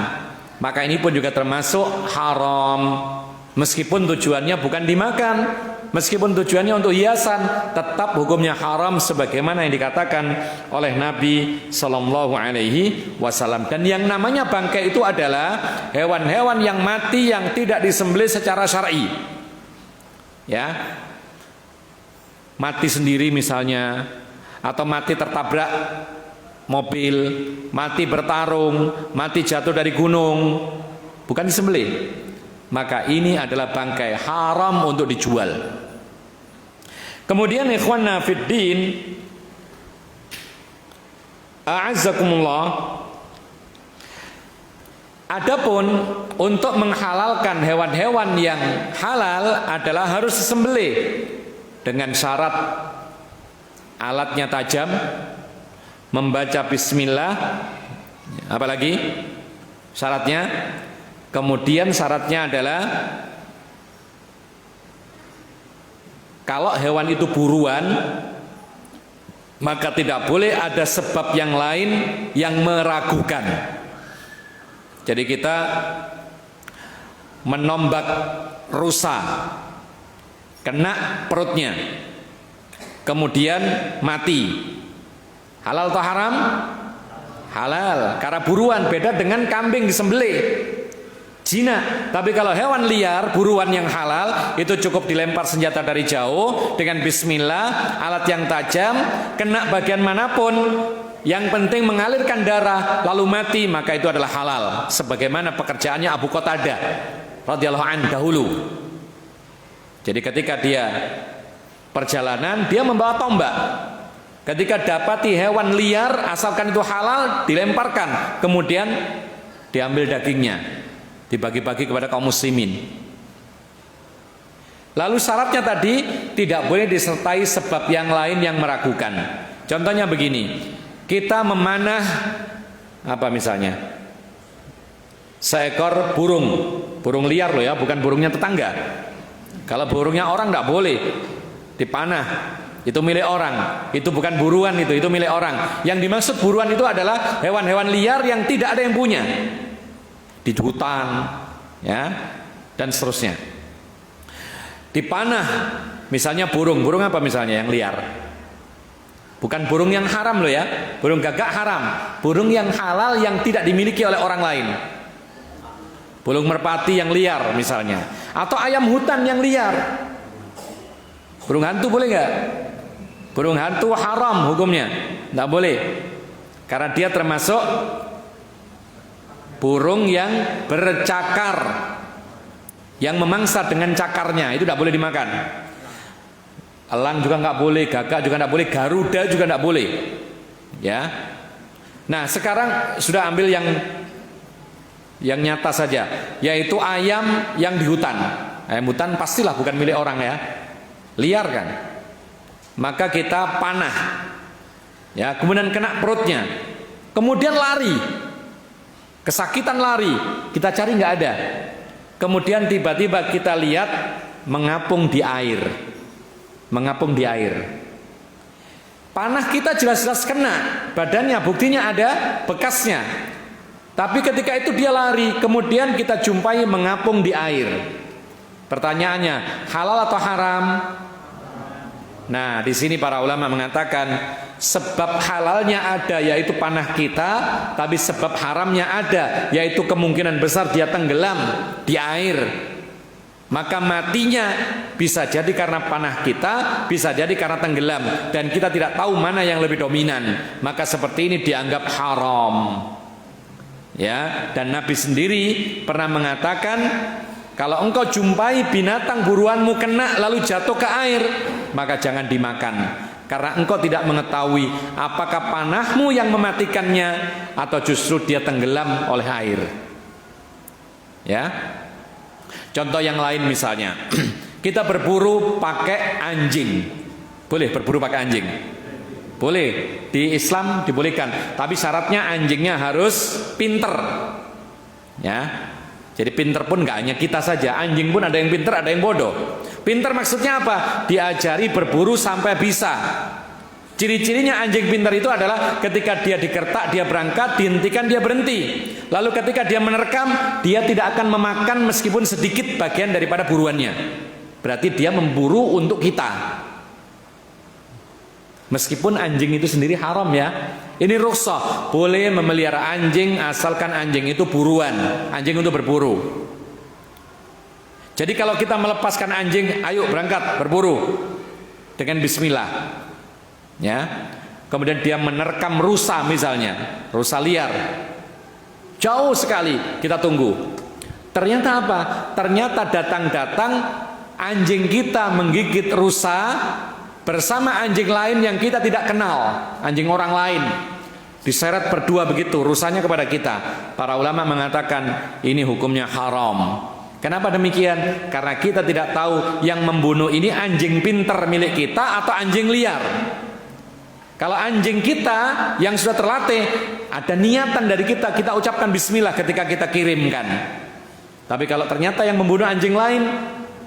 Maka ini pun juga termasuk haram. Meskipun tujuannya bukan dimakan, meskipun tujuannya untuk hiasan, tetap hukumnya haram sebagaimana yang dikatakan oleh Nabi Sallallahu Alaihi Wasallam. Dan yang namanya bangkai itu adalah hewan-hewan yang mati yang tidak disembelih secara syar'i. Ya, mati sendiri misalnya, atau mati tertabrak mobil, mati bertarung, mati jatuh dari gunung, bukan disembelih, maka ini adalah bangkai haram untuk dijual. Kemudian ikhwanna fiddin, a'azzakumullah, adapun untuk menghalalkan hewan-hewan yang halal adalah harus disembelih dengan syarat alatnya tajam, membaca bismillah, apalagi syaratnya. Kemudian syaratnya adalah kalau hewan itu buruan, maka tidak boleh ada sebab yang lain yang meragukan. Jadi kita menombak rusa, kena perutnya, kemudian mati, halal atau haram? Halal, karena buruan. Beda dengan kambing disembelih, zina. Tapi kalau hewan liar buruan yang halal, itu cukup dilempar senjata dari jauh dengan bismillah, alat yang tajam, kena bagian manapun, yang penting mengalirkan darah lalu mati, maka itu adalah halal. Sebagaimana pekerjaannya Abu Qatadah radhiyallahu anhu dahulu. Jadi ketika dia perjalanan, dia membawa tombak. Ketika dapati hewan liar, asalkan itu halal, dilemparkan, kemudian diambil dagingnya, dibagi-bagi kepada kaum muslimin. Lalu syaratnya tadi tidak boleh disertai sebab yang lain yang meragukan. Contohnya begini, kita memanah misalnya seekor burung liar loh ya, bukan burungnya tetangga. Kalau burungnya orang tidak boleh dipanah, itu milik orang, itu bukan buruan, itu milik orang. Yang dimaksud buruan itu adalah hewan-hewan liar yang tidak ada yang punya di hutan, ya, dan seterusnya. Dipanah, misalnya burung apa misalnya yang liar? Bukan burung yang haram loh ya, burung gagak haram, burung yang halal yang tidak dimiliki oleh orang lain. Burung merpati yang liar misalnya, atau ayam hutan yang liar. Burung hantu boleh nggak? Burung hantu haram hukumnya, nggak boleh, karena dia termasuk burung yang bercakar, yang memangsa dengan cakarnya, itu nggak boleh dimakan. Elang juga nggak boleh, gagak juga nggak boleh, garuda juga nggak boleh, ya. Nah sekarang sudah ambil yang nyata saja, yaitu ayam yang di hutan. Ayam hutan pastilah bukan milik orang ya, liar kan, maka kita panah, ya, kemudian kena perutnya, kemudian lari, kesakitan lari, kita cari nggak ada, kemudian tiba-tiba kita lihat mengapung di air, panah kita jelas-jelas kena badannya, buktinya ada bekasnya, tapi ketika itu dia lari, kemudian kita jumpai mengapung di air. Pertanyaannya, halal atau haram? Nah, di sini para ulama mengatakan sebab halalnya ada, yaitu panah kita, tapi sebab haramnya ada, yaitu kemungkinan besar dia tenggelam di air. Maka matinya bisa jadi karena panah kita, bisa jadi karena tenggelam, dan kita tidak tahu mana yang lebih dominan. Maka seperti ini dianggap haram. Ya, dan Nabi sendiri pernah mengatakan, kalau engkau jumpai binatang buruanmu kena lalu jatuh ke air, maka jangan dimakan, karena engkau tidak mengetahui apakah panahmu yang mematikannya atau justru dia tenggelam oleh air. Ya. Contoh yang lain misalnya, kita berburu pakai anjing. Boleh berburu pakai anjing? Boleh, di Islam dibolehkan, tapi syaratnya anjingnya harus pinter. Ya, jadi pinter pun nggak hanya kita saja, anjing pun ada yang pinter, ada yang bodoh. Pinter maksudnya apa? Diajari berburu sampai bisa. Ciri-cirinya anjing pinter itu adalah ketika dia dikertak, dia berangkat, dihentikan, dia berhenti. Lalu ketika dia menerkam, dia tidak akan memakan meskipun sedikit bagian daripada buruannya. Berarti dia memburu untuk kita. Meskipun anjing itu sendiri haram ya. Ini rukhsah, boleh memelihara anjing asalkan anjing itu buruan, anjing untuk berburu. Jadi kalau kita melepaskan anjing, ayo berangkat berburu dengan bismillah. Ya. Kemudian dia menerkam rusa misalnya, rusa liar. Jauh sekali kita tunggu. Ternyata apa? Ternyata datang-datang anjing kita menggigit rusa bersama anjing lain yang kita tidak kenal, anjing orang lain, diseret berdua begitu rusanya kepada kita. Para ulama mengatakan ini hukumnya haram. Kenapa demikian? Karena kita tidak tahu yang membunuh ini anjing pinter milik kita atau anjing liar. Kalau anjing kita yang sudah terlatih, ada niatan dari kita, kita ucapkan bismillah ketika kita kirimkan. Tapi kalau ternyata yang membunuh anjing lain,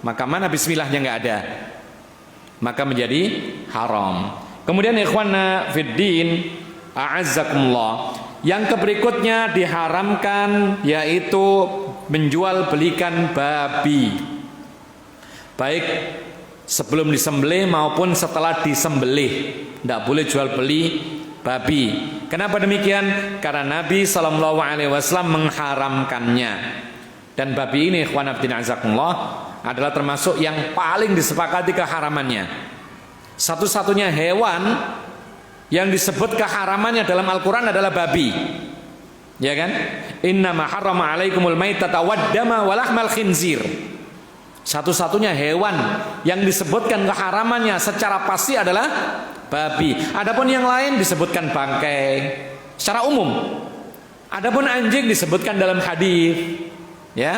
maka mana bismillahnya nggak ada, maka menjadi haram. Kemudian ikhwana fiddin, a'azzakumullah, yang berikutnya diharamkan yaitu menjual belikan babi, baik sebelum disembelih maupun setelah disembelih. Tidak boleh jual beli babi. Kenapa demikian? Karena Nabi SAW mengharamkannya. Dan babi ini ikhwana fiddin a'azzakumullah adalah termasuk yang paling disepakati keharamannya. Satu-satunya hewan yang disebut keharamannya dalam Al-Quran adalah babi. Ya kan? Innama harrama alaikumul maitata waddama walahmal khinzir. Satu-satunya hewan yang disebutkan keharamannya secara pasti adalah babi. Adapun yang lain disebutkan bangkai secara umum. Adapun anjing disebutkan dalam hadis. Ya,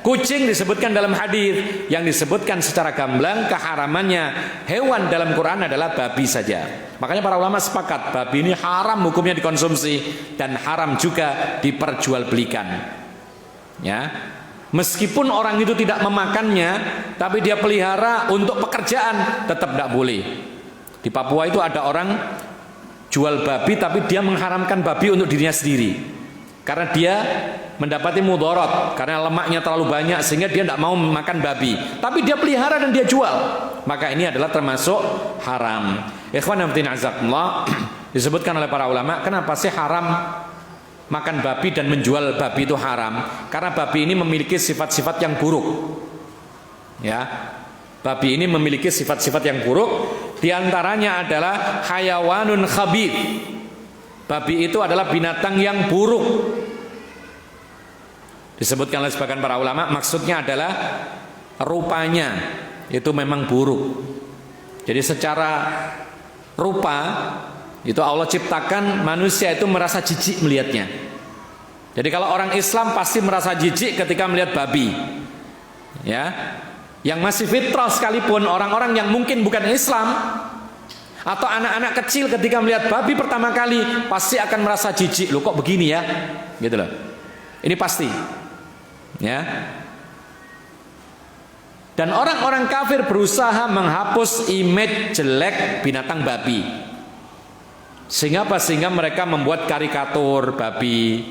kucing disebutkan dalam hadis. Yang disebutkan secara gamblang keharamannya hewan dalam Quran adalah babi saja. Makanya para ulama sepakat babi ini haram hukumnya dikonsumsi dan haram juga diperjualbelikan. Ya, meskipun orang itu tidak memakannya, tapi dia pelihara untuk pekerjaan, tetap tidak boleh. Di Papua itu ada orang jual babi, tapi dia mengharamkan babi untuk dirinya sendiri. Karena dia mendapati mudarat, karena lemaknya terlalu banyak sehingga dia tidak mau makan babi, tapi dia pelihara dan dia jual, maka ini adalah termasuk haram. Ikhwan fillah azakumullah, disebutkan oleh para ulama kenapa sih haram makan babi dan menjual babi itu haram? Karena babi ini memiliki sifat-sifat yang buruk. Ya, babi ini memiliki sifat-sifat yang buruk. Di antaranya adalah hayawanun khabith. Babi itu adalah binatang yang buruk. Disebutkan oleh sebagian para ulama, maksudnya adalah rupanya itu memang buruk. Jadi secara rupa itu Allah ciptakan manusia itu merasa jijik melihatnya. Jadi kalau orang Islam pasti merasa jijik ketika melihat babi. Ya, yang masih fitrah sekalipun, orang-orang yang mungkin bukan Islam atau anak-anak kecil ketika melihat babi pertama kali pasti akan merasa jijik. Loh kok begini ya? Gitu loh. Ini pasti. Ya. Dan orang-orang kafir berusaha menghapus image jelek binatang babi. Sehingga apa? Sehingga mereka membuat karikatur babi,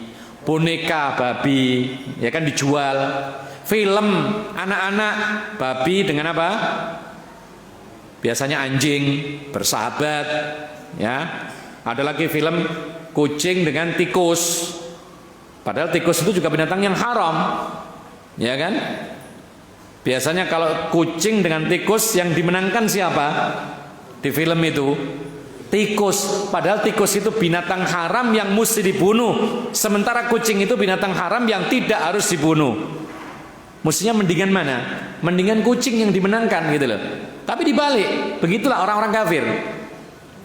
boneka babi, ya kan, dijual. Film anak-anak babi dengan apa? Biasanya anjing bersahabat, ya. Ada lagi film kucing dengan tikus. Padahal tikus itu juga binatang yang haram, ya kan? Biasanya kalau kucing dengan tikus yang dimenangkan siapa di film itu? tikus. Padahal tikus itu binatang haram yang mesti dibunuh. Sementara kucing itu binatang haram yang tidak harus dibunuh. Mestinya mendingan mana? Mendingan kucing yang dimenangkan gitu loh. Tapi dibalik, begitulah orang-orang kafir.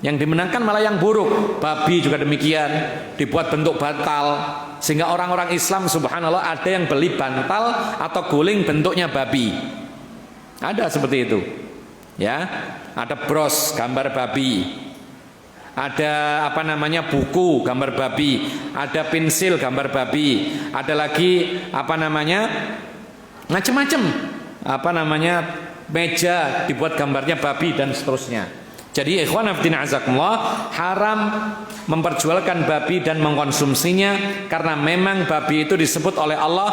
Yang dimenangkan malah yang buruk. Babi juga demikian, dibuat bentuk bantal, sehingga orang-orang Islam subhanallah ada yang beli bantal atau guling bentuknya babi. Ada seperti itu. Ya, ada bros gambar babi. Ada buku gambar babi, ada pensil gambar babi, ada lagi macam-macam. Meja dibuat gambarnya babi dan seterusnya. Jadi ikhwan fillah azakumullah, haram memperjualkan babi dan mengkonsumsinya karena memang babi itu disebut oleh Allah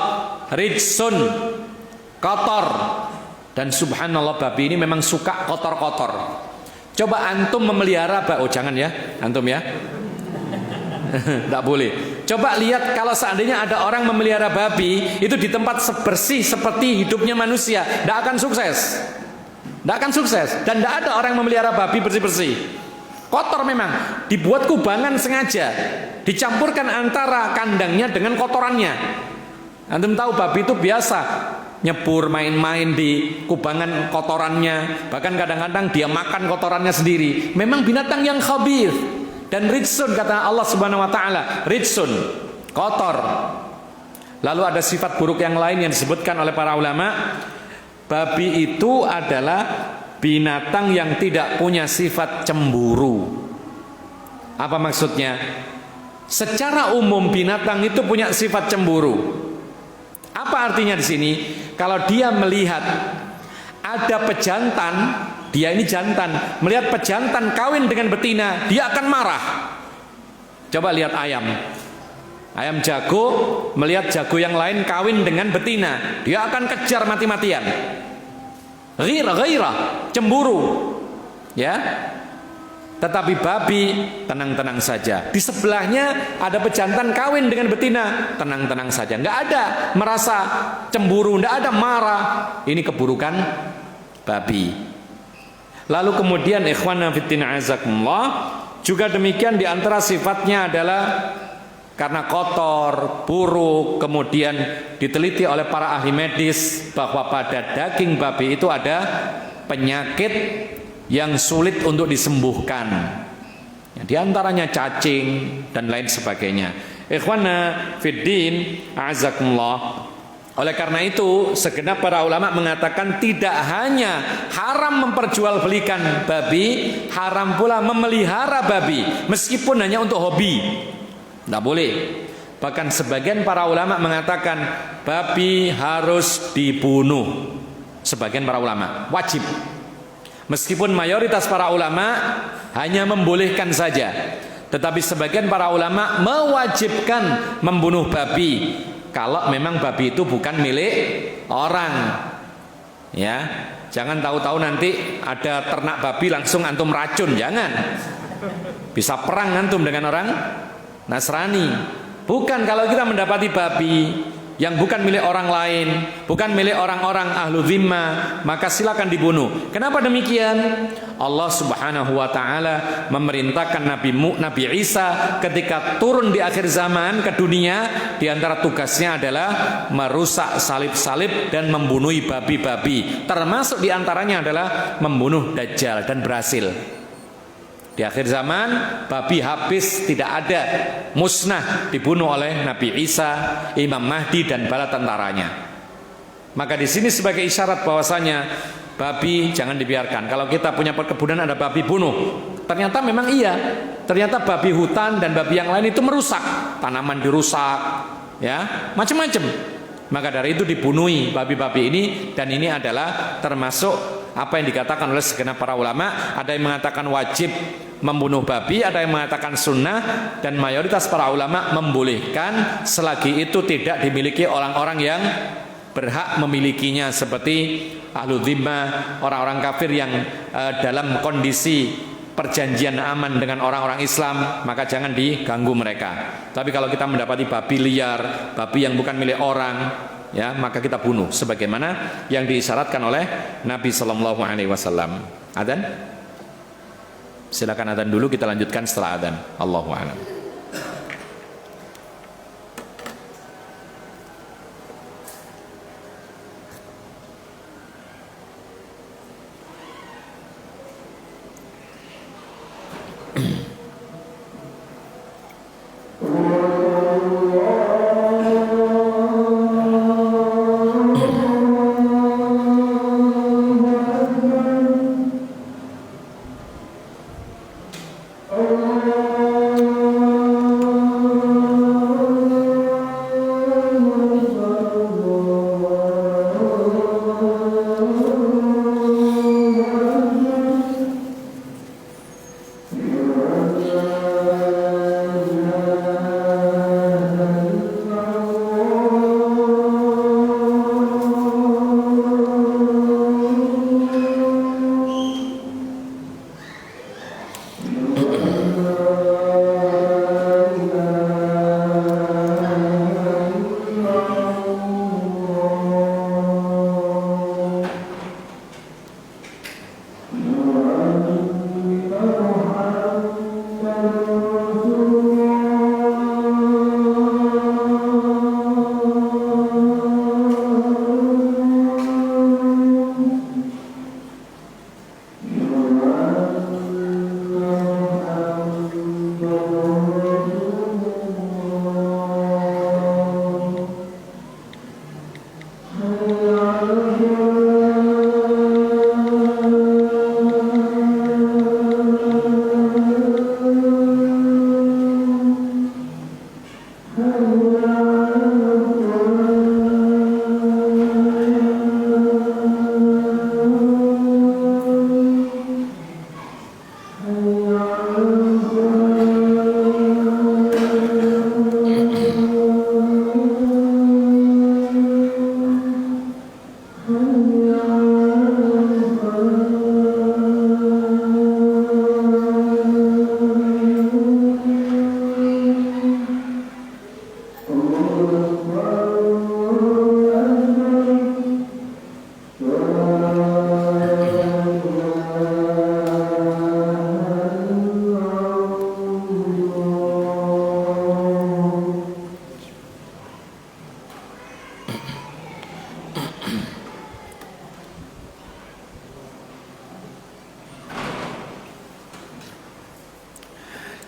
rijsun, kotor. Dan subhanallah babi ini memang suka kotor-kotor. Coba antum memelihara babi, jangan ya, antum ya. Tidak boleh. Coba lihat kalau seandainya ada orang memelihara babi itu di tempat bersih seperti hidupnya manusia, tidak akan sukses. Tidak akan sukses. Dan tidak ada orang memelihara babi bersih-bersih. Kotor memang. Dibuat kubangan sengaja. Dicampurkan antara kandangnya dengan kotorannya. Antum tahu babi itu biasa nyebur main-main di kubangan kotorannya. Bahkan kadang-kadang dia makan kotorannya sendiri. Memang binatang yang khabith. Dan rijsun kata Allah subhanahu wa ta'ala. Rijsun. Kotor. Lalu ada sifat buruk yang lain yang disebutkan oleh para ulama. Babi itu adalah binatang yang tidak punya sifat cemburu. Apa maksudnya? Secara umum binatang itu punya sifat cemburu. Apa artinya di sini? Kalau dia melihat ada pejantan, dia ini jantan, melihat pejantan kawin dengan betina, dia akan marah. Coba lihat ayam. Ayam jago melihat jago yang lain kawin dengan betina, dia akan kejar mati-matian. Ghirah, cemburu. Ya. Tetapi babi tenang-tenang saja. Di sebelahnya ada pejantan kawin dengan betina, tenang-tenang saja. Enggak ada merasa cemburu, enggak ada marah. Ini keburukan babi. Lalu kemudian ikhwana fillah azakumullah, juga demikian di antara sifatnya adalah karena kotor, buruk, kemudian diteliti oleh para ahli medis bahwa pada daging babi itu ada penyakit yang sulit untuk disembuhkan. Di antaranya cacing dan lain sebagainya. Ikhwana fiddin azakumullah. Oleh karena itu, segenap para ulama mengatakan tidak hanya haram memperjualbelikan babi, haram pula memelihara babi, meskipun hanya untuk hobi. Tidak boleh. Bahkan sebagian para ulama mengatakan babi harus dibunuh. Sebagian para ulama wajib. Meskipun mayoritas para ulama hanya membolehkan saja, tetapi sebagian para ulama mewajibkan membunuh babi kalau memang babi itu bukan milik orang. Ya, jangan tahu-tahu nanti ada ternak babi langsung antum racun, jangan. Bisa perang antum dengan orang Nasrani. Bukan, kalau kita mendapati babi yang bukan milik orang lain, bukan milik orang-orang ahlu zimmah, maka silakan dibunuh. Kenapa demikian? Allah subhanahu wa ta'ala memerintahkan Nabi Isa ketika turun di akhir zaman ke dunia, di antara tugasnya adalah merusak salib-salib dan membunuh babi-babi. Termasuk di antaranya adalah membunuh Dajjal, dan berhasil. Di akhir zaman babi habis, tidak ada, musnah, dibunuh oleh Nabi Isa, Imam Mahdi dan bala tentaranya. Maka di sini sebagai isyarat bahwasanya babi jangan dibiarkan. Kalau kita punya perkebunan ada babi, bunuh. Ternyata memang iya. Ternyata babi hutan dan babi yang lain itu merusak, tanaman dirusak, ya, macam-macam. Maka dari itu dibunuhi babi-babi ini, dan ini adalah termasuk apa yang dikatakan oleh segenap para ulama. Ada yang mengatakan wajib membunuh babi, ada yang mengatakan sunnah, dan mayoritas para ulama membolehkan selagi itu tidak dimiliki orang-orang yang berhak memilikinya, seperti ahlu dhimmah, orang-orang kafir yang dalam kondisi perjanjian aman dengan orang-orang Islam, maka jangan diganggu mereka. Tapi kalau kita mendapati babi liar, babi yang bukan milik orang, ya, maka kita bunuh sebagaimana yang diisyaratkan oleh Nabi sallallahu alaihi wasallam. Adzan? Silakan adzan dulu, kita lanjutkan setelah adzan. Allahu a'lam.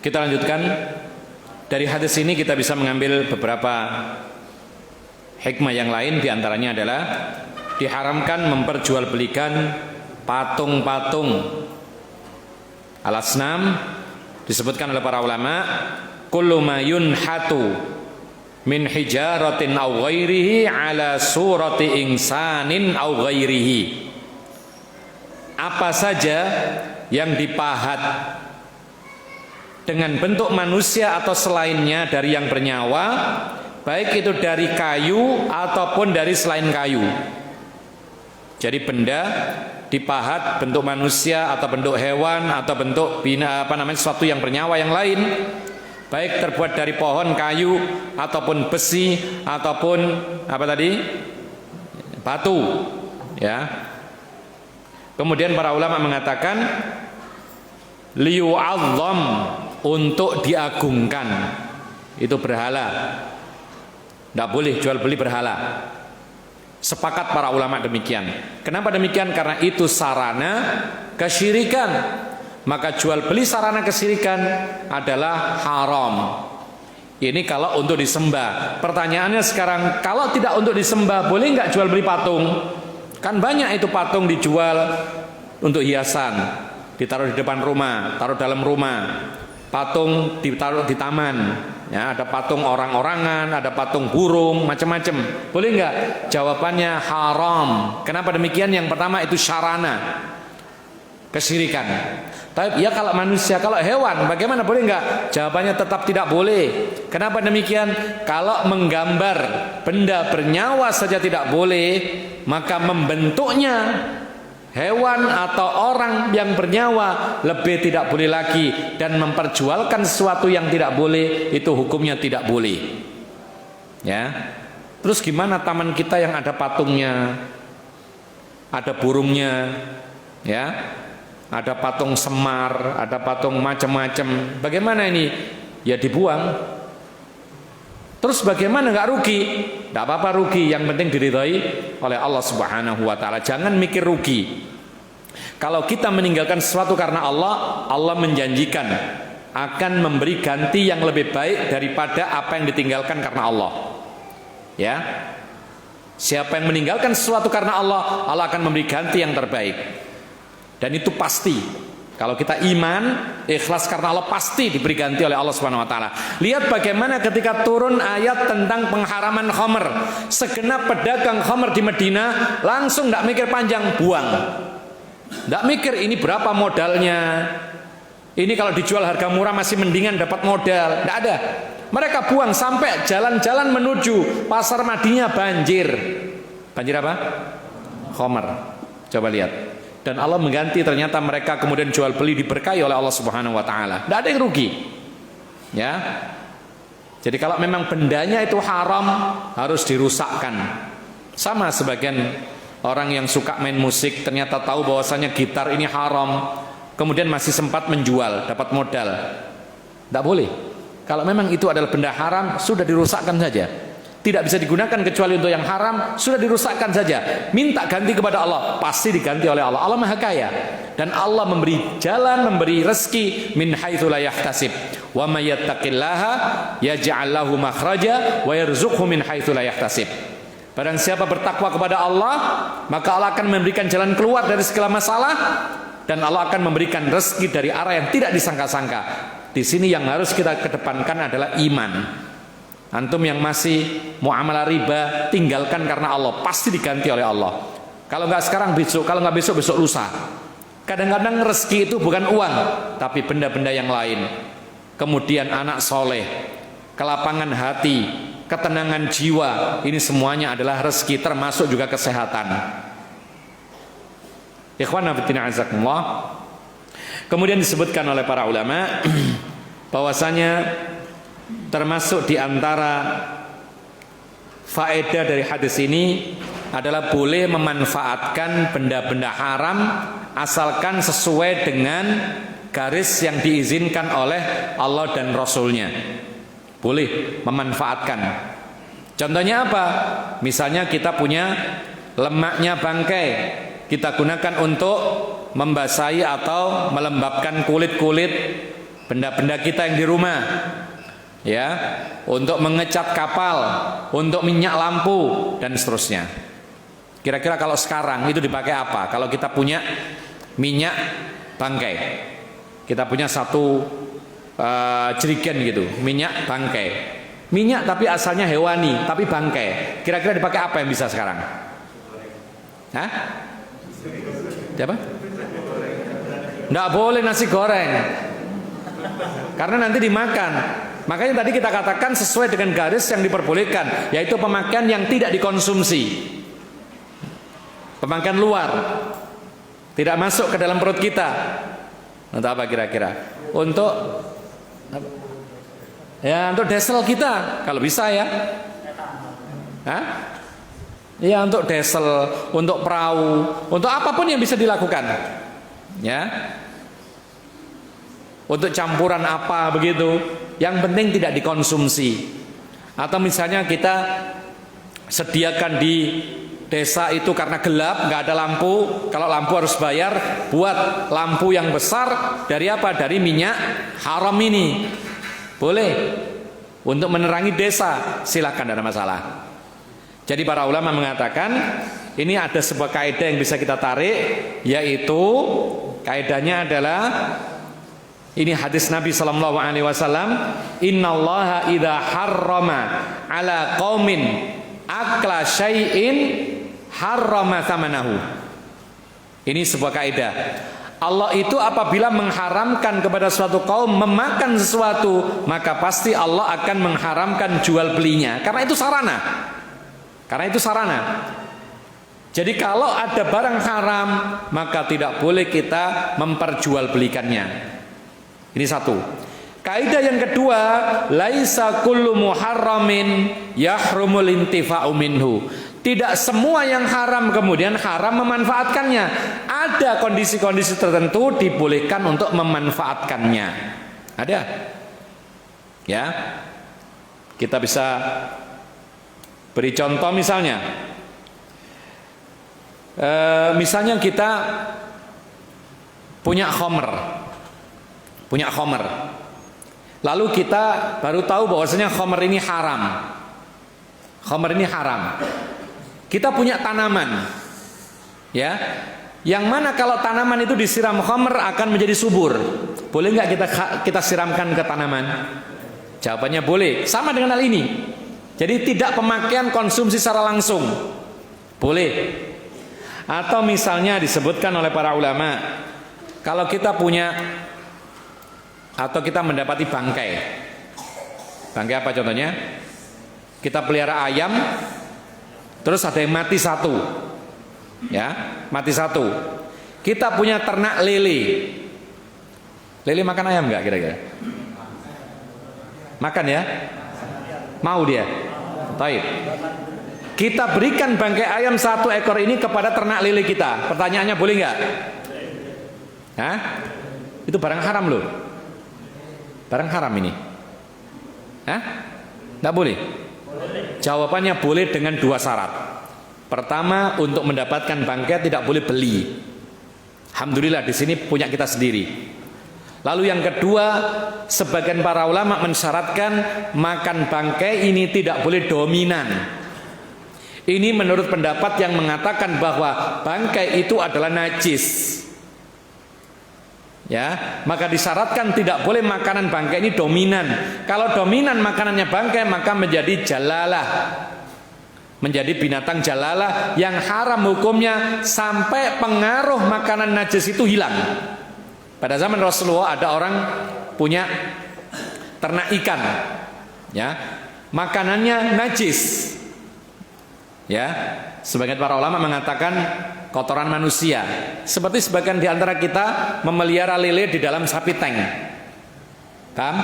Kita lanjutkan. Dari hadis ini kita bisa mengambil beberapa hikmah yang lain. Di antaranya adalah diharamkan memperjualbelikan patung-patung al-asnam. Disebutkan oleh para ulama, kullu ma yunhatu min hijaratin aw ghairihi ala surati insanin aw ghairihi. Apa saja yang dipahat dengan bentuk manusia atau selainnya dari yang bernyawa, baik itu dari kayu ataupun dari selain kayu. Jadi benda dipahat bentuk manusia atau bentuk hewan atau bentuk sesuatu yang bernyawa yang lain, baik terbuat dari pohon, kayu ataupun besi ataupun batu, ya. Kemudian para ulama mengatakan liyu'azzam, untuk diagungkan. Itu berhala. Tidak boleh jual beli berhala. Sepakat para ulama demikian. Kenapa demikian? Karena itu sarana kesyirikan. Maka jual beli sarana kesyirikan adalah haram. Ini kalau untuk disembah. Pertanyaannya sekarang, kalau tidak untuk disembah, boleh nggak jual beli patung? Kan banyak itu patung dijual untuk hiasan, ditaruh di depan rumah, taruh dalam rumah. Patung ditaruh di taman, ya, ada patung orang-orangan, ada patung burung, macam-macam. Boleh nggak? Jawabannya haram. Kenapa demikian? Yang pertama itu sarana kesyirikan. Tapi ya kalau manusia, kalau hewan, bagaimana, boleh nggak? Jawabannya tetap tidak boleh. Kenapa demikian? Kalau menggambar benda bernyawa saja tidak boleh, maka membentuknya hewan atau orang yang bernyawa lebih tidak boleh lagi. Dan memperjualkan sesuatu yang tidak boleh, itu hukumnya tidak boleh, ya. Terus gimana taman kita yang ada patungnya, ada burungnya, ya, ada patung Semar, ada patung macam-macam. Bagaimana ini? Ya dibuang. Terus bagaimana, nggak rugi? Nggak apa-apa rugi, yang penting diridhai oleh Allah Subhanahu wa taala. Jangan mikir rugi. Kalau kita meninggalkan sesuatu karena Allah, Allah menjanjikan akan memberi ganti yang lebih baik daripada apa yang ditinggalkan karena Allah. Ya. Siapa yang meninggalkan sesuatu karena Allah, Allah akan memberi ganti yang terbaik. Dan itu pasti. Kalau kita iman, ikhlas karena Allah, pasti diberi ganti oleh Allah Subhanahu wa taala. Lihat bagaimana ketika turun ayat tentang pengharaman khamr, segenap pedagang khamr di Madinah langsung tidak mikir panjang, buang. Tidak mikir ini berapa modalnya. Ini kalau dijual harga murah masih mendingan dapat modal. Tidak ada. Mereka buang sampai jalan-jalan menuju pasar Madinah banjir. Banjir apa? Khamr. Coba lihat. Dan Allah mengganti, ternyata mereka kemudian jual beli diberkahi oleh Allah Subhanahu wa taala. Tidak ada yang rugi. Ya. Jadi kalau memang bendanya itu haram, harus dirusakkan. Sama sebagian orang yang suka main musik ternyata tahu bahwasanya gitar ini haram, kemudian masih sempat menjual, dapat modal. Tidak boleh. Kalau memang itu adalah benda haram, sudah dirusakkan saja. Tidak bisa digunakan kecuali untuk yang haram, sudah dirusakkan saja. Minta ganti kepada Allah, pasti diganti oleh Allah. Allah Maha Kaya, dan Allah memberi jalan, memberi rezeki min haitsu la yahtasib. Wa may yattaqillaha yaj'al lahu makhraja wa yarzuqhu min haitsu la yahtasib. Barang siapa bertakwa kepada Allah, maka Allah akan memberikan jalan keluar dari segala masalah, dan Allah akan memberikan rezeki dari arah yang tidak disangka-sangka. Di sini yang harus kita kedepankan adalah iman. Antum yang masih muamalah riba, tinggalkan karena Allah, pasti diganti oleh Allah. Kalau nggak sekarang besok, kalau nggak besok besok lusa. Kadang-kadang rezeki itu bukan uang, tapi benda-benda yang lain. Kemudian anak soleh, kelapangan hati, ketenangan jiwa, ini semuanya adalah rezeki, termasuk juga kesehatan. Ikhwan fillah azakumullah. Kemudian disebutkan oleh para ulama bahwasanya termasuk di antara faedah dari hadis ini adalah boleh memanfaatkan benda-benda haram asalkan sesuai dengan garis yang diizinkan oleh Allah dan Rasulnya. Boleh memanfaatkan. Contohnya apa? Misalnya kita punya lemaknya bangkai, kita gunakan untuk membasahi atau melembabkan kulit-kulit benda-benda kita yang di rumah. Ya, untuk mengecat kapal, untuk minyak lampu dan seterusnya. Kira-kira kalau sekarang itu dipakai apa? Kalau kita punya minyak bangkai, kita punya satu jerigen gitu, minyak bangkai, minyak tapi asalnya hewani, tapi bangkai. Kira-kira dipakai apa yang bisa sekarang? Hah? Siapa? Nggak boleh nasi goreng, karena nanti dimakan. Makanya tadi kita katakan sesuai dengan garis yang diperbolehkan, yaitu pemakaian yang tidak dikonsumsi, pemakaian luar, tidak masuk ke dalam perut kita. Untuk apa kira-kira? Untuk ya, untuk desel kita, kalau bisa ya. Hah? Ya, untuk desel, untuk perahu, untuk apapun yang bisa dilakukan. Ya. Untuk campuran apa begitu, yang penting tidak dikonsumsi. Atau misalnya kita sediakan di desa itu karena gelap, nggak ada lampu, kalau lampu harus bayar, buat lampu yang besar dari apa? Dari minyak haram ini. Boleh untuk menerangi desa, silakan, tidak ada masalah. Jadi para ulama mengatakan ini ada sebuah kaidah yang bisa kita tarik, yaitu kaidahnya adalah ini hadis Nabi sallallahu alaihi wasallam, innallaha idza harrama ala qaumin akla syai'in harrama thamanahu. Ini sebuah kaidah. Allah itu apabila mengharamkan kepada suatu kaum memakan sesuatu, maka pasti Allah akan mengharamkan jual belinya, karena itu sarana. Karena itu sarana. Jadi kalau ada barang haram, maka tidak boleh kita memperjualbelikannya. Ini satu. Kaidah yang kedua, laisa kullu muharramin yahrumul intifa'u minhu. Tidak semua yang haram kemudian haram memanfaatkannya. ada kondisi-kondisi tertentu dibolehkan untuk memanfaatkannya. Ada. Ya. Kita bisa beri contoh misalnya. Misalnya kita punya khamr. Lalu kita baru tahu bahwasanya khamr ini haram. Kita punya tanaman. Ya. Yang mana kalau tanaman itu disiram khamr akan menjadi subur. Boleh nggak kita siramkan ke tanaman? Jawabannya boleh. Sama dengan hal ini. Jadi tidak pemakaian konsumsi secara langsung. Boleh. Atau misalnya disebutkan oleh para ulama, kalau kita punya atau kita mendapati bangkai. Bangkai apa contohnya? Kita pelihara ayam, terus ada yang mati satu. Ya, mati satu. Kita punya ternak lele. Lele makan ayam enggak kira-kira? Makan ya? Mau dia? Baik. Kita berikan bangkai ayam 1 ekor ini kepada ternak lele kita. Pertanyaannya boleh enggak? Hah? Itu barang haram loh. Barang haram ini. Hah? Enggak boleh? Jawabannya boleh dengan 2 syarat. Pertama, untuk mendapatkan bangkai tidak boleh beli. Alhamdulillah di sini punya kita sendiri. Lalu yang kedua, sebagian para ulama mensyaratkan makan bangkai ini tidak boleh dominan. Ini menurut pendapat yang mengatakan bahwa bangkai itu adalah najis. Ya, maka disyaratkan tidak boleh makanan bangkai ini dominan. Kalau dominan makanannya bangkai maka menjadi jalalah. Menjadi binatang jalalah yang haram hukumnya sampai pengaruh makanan najis itu hilang. Pada zaman Rasulullah ada orang punya ternak ikan, ya, makanannya najis, ya. Sebagian para ulama mengatakan kotoran manusia. Seperti sebagian di antara kita memelihara lele di dalam sapi tank, paham?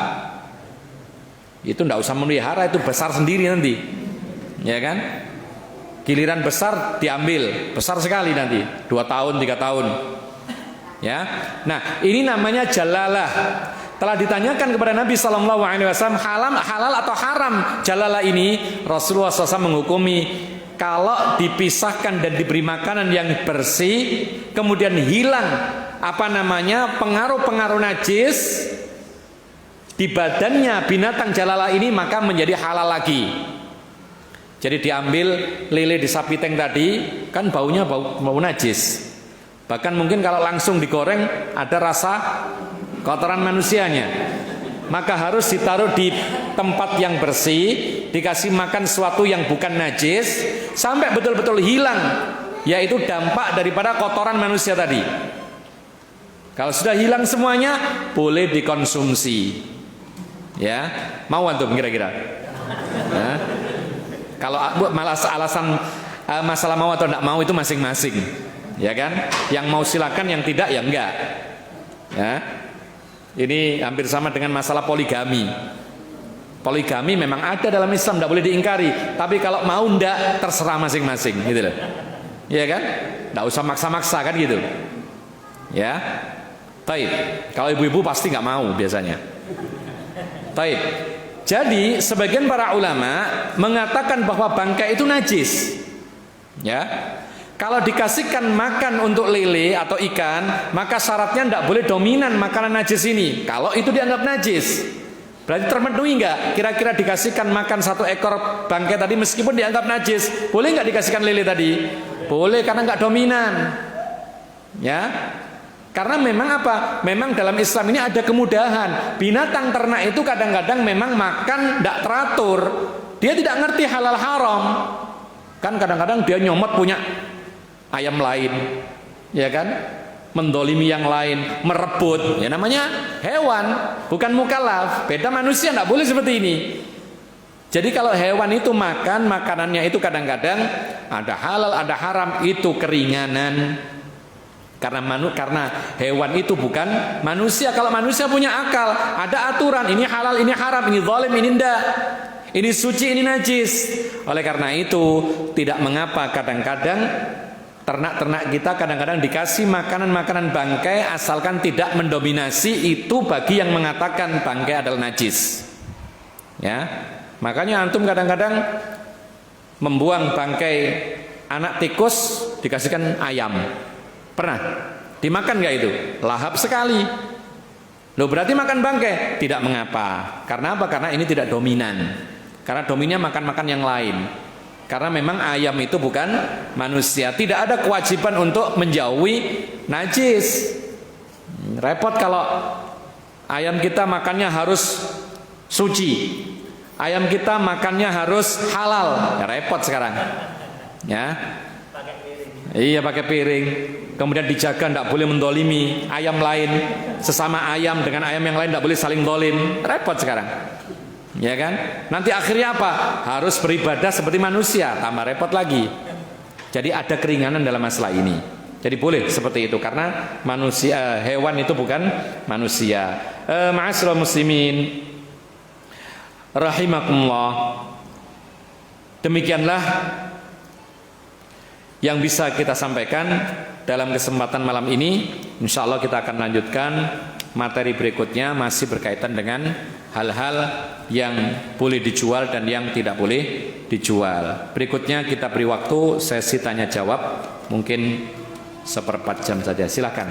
Itu tidak usah memelihara, itu besar sendiri nanti, ya kan? Giliran besar diambil, besar sekali nanti, 2 tahun, 3 tahun. Ya, nah ini namanya jalalah. Telah ditanyakan kepada Nabi SAW halal atau haram jalalah ini. Rasulullah SAW menghukumi kalau dipisahkan dan diberi makanan yang bersih, kemudian hilang pengaruh-pengaruh najis di badannya binatang jalalah ini, maka menjadi halal lagi. Jadi diambil lele di sapi tank tadi, kan baunya bau najis. Bahkan mungkin kalau langsung digoreng ada rasa kotoran manusianya. Maka harus ditaruh di tempat yang bersih, dikasih makan sesuatu yang bukan najis sampai betul-betul hilang, yaitu dampak daripada kotoran manusia tadi. Kalau sudah hilang semuanya, boleh dikonsumsi. Ya, mau antum kira-kira? Nah, kalau alasan masalah mau atau tidak mau itu masing-masing, ya kan? Yang mau silakan, yang tidak ya enggak. Ya. Ini hampir sama dengan masalah poligami. Poligami memang ada dalam Islam, tidak boleh diingkari. Tapi kalau mau enggak, terserah masing-masing, gitu loh. Ya kan? Tidak usah maksa-maksa kan gitu. Ya. Taib. Kalau ibu-ibu pasti nggak mau biasanya. Taib. Jadi sebagian para ulama mengatakan bahwa bangkai itu najis. Ya. Kalau dikasihkan makan untuk lele atau ikan, maka syaratnya tidak boleh dominan makanan najis ini. Kalau itu dianggap najis, berarti terpenuhi nggak? Kira-kira dikasihkan makan 1 ekor bangkai tadi meskipun dianggap najis, boleh nggak dikasihkan lele tadi? Boleh, karena nggak dominan. Ya. Karena memang apa? Memang dalam Islam ini ada kemudahan. Binatang ternak itu kadang-kadang memang makan tidak teratur. Dia tidak ngerti halal haram. Kan kadang-kadang dia nyomot punya ayam lain, ya kan? Mendolimi yang lain, merebut. Ya namanya hewan, bukan mukallaf. Beda manusia, tidak boleh seperti ini. Jadi kalau hewan itu makan, makanannya itu kadang-kadang ada halal, ada haram, itu keringanan. Karena hewan itu bukan manusia. Kalau manusia punya akal, ada aturan, ini halal, ini haram, ini zalim, ini tidak, ini suci, ini najis. Oleh karena itu tidak mengapa kadang-kadang Ternak-ternak kita kadang-kadang dikasih makanan-makanan bangkai asalkan tidak mendominasi, itu bagi yang mengatakan bangkai adalah najis. Ya, makanya antum kadang-kadang membuang bangkai anak tikus dikasihkan ayam. Pernah dimakan nggak itu? Lahap sekali. Loh, berarti makan bangkai? Tidak mengapa. Karena apa? Karena ini tidak dominan. Karena dominnya makan-makan yang lain. Karena memang ayam itu bukan manusia. Tidak ada kewajiban untuk menjauhi najis. Repot kalau ayam kita makannya harus suci, ayam kita makannya harus halal. Ya, repot sekarang. Ya, iya pakai piring. Kemudian dijaga tidak boleh mendolimi ayam lain. Sesama ayam dengan ayam yang lain tidak boleh saling dolim. Repot sekarang. Ya kan? Nanti akhirnya apa? Harus beribadah seperti manusia, tambah repot lagi. Jadi ada keringanan dalam masalah ini. Jadi boleh seperti itu karena manusia, hewan itu bukan manusia. Ma'asyiral muslimin rahimakumullah. Demikianlah yang bisa kita sampaikan dalam kesempatan malam ini. Insyaallah kita akan lanjutkan materi berikutnya, masih berkaitan dengan hal-hal yang boleh dijual dan yang tidak boleh dijual. Berikutnya kita beri waktu sesi tanya jawab, mungkin 1/4 jam saja. Silakan.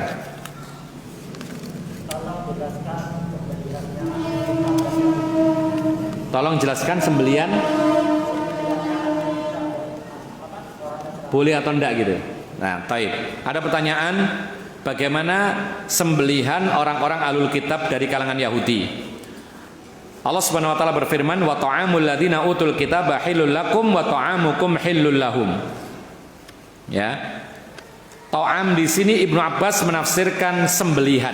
Tolong jelaskan sembelian boleh atau enggak gitu. Nah, taib. Ada pertanyaan, bagaimana sembelihan orang-orang ahlul kitab dari kalangan Yahudi? Allah Subhanahu wa taala berfirman, "Wa ta'amul ladzina utul kitaba halul lakum wa ta'amukum halul lahum." Ya. Ta'am di sini Ibnu Abbas menafsirkan sembelihan.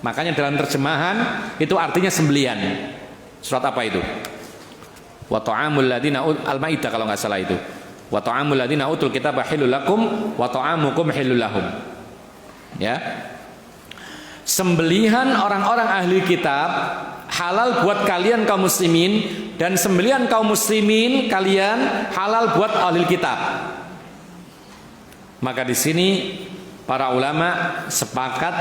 Makanya dalam terjemahan itu artinya sembelihan. Surat apa itu? Wa ta'amul ladzina Al-Maidah kalau enggak salah itu. Wa ta'amul ladzina utul kitaba halul lakum wa ta'amukum halul lahum. Ya. Sembelihan orang-orang ahli kitab halal buat kalian kaum muslimin, dan sembelihan kaum muslimin kalian halal buat ahli kitab. Maka di sini para ulama sepakat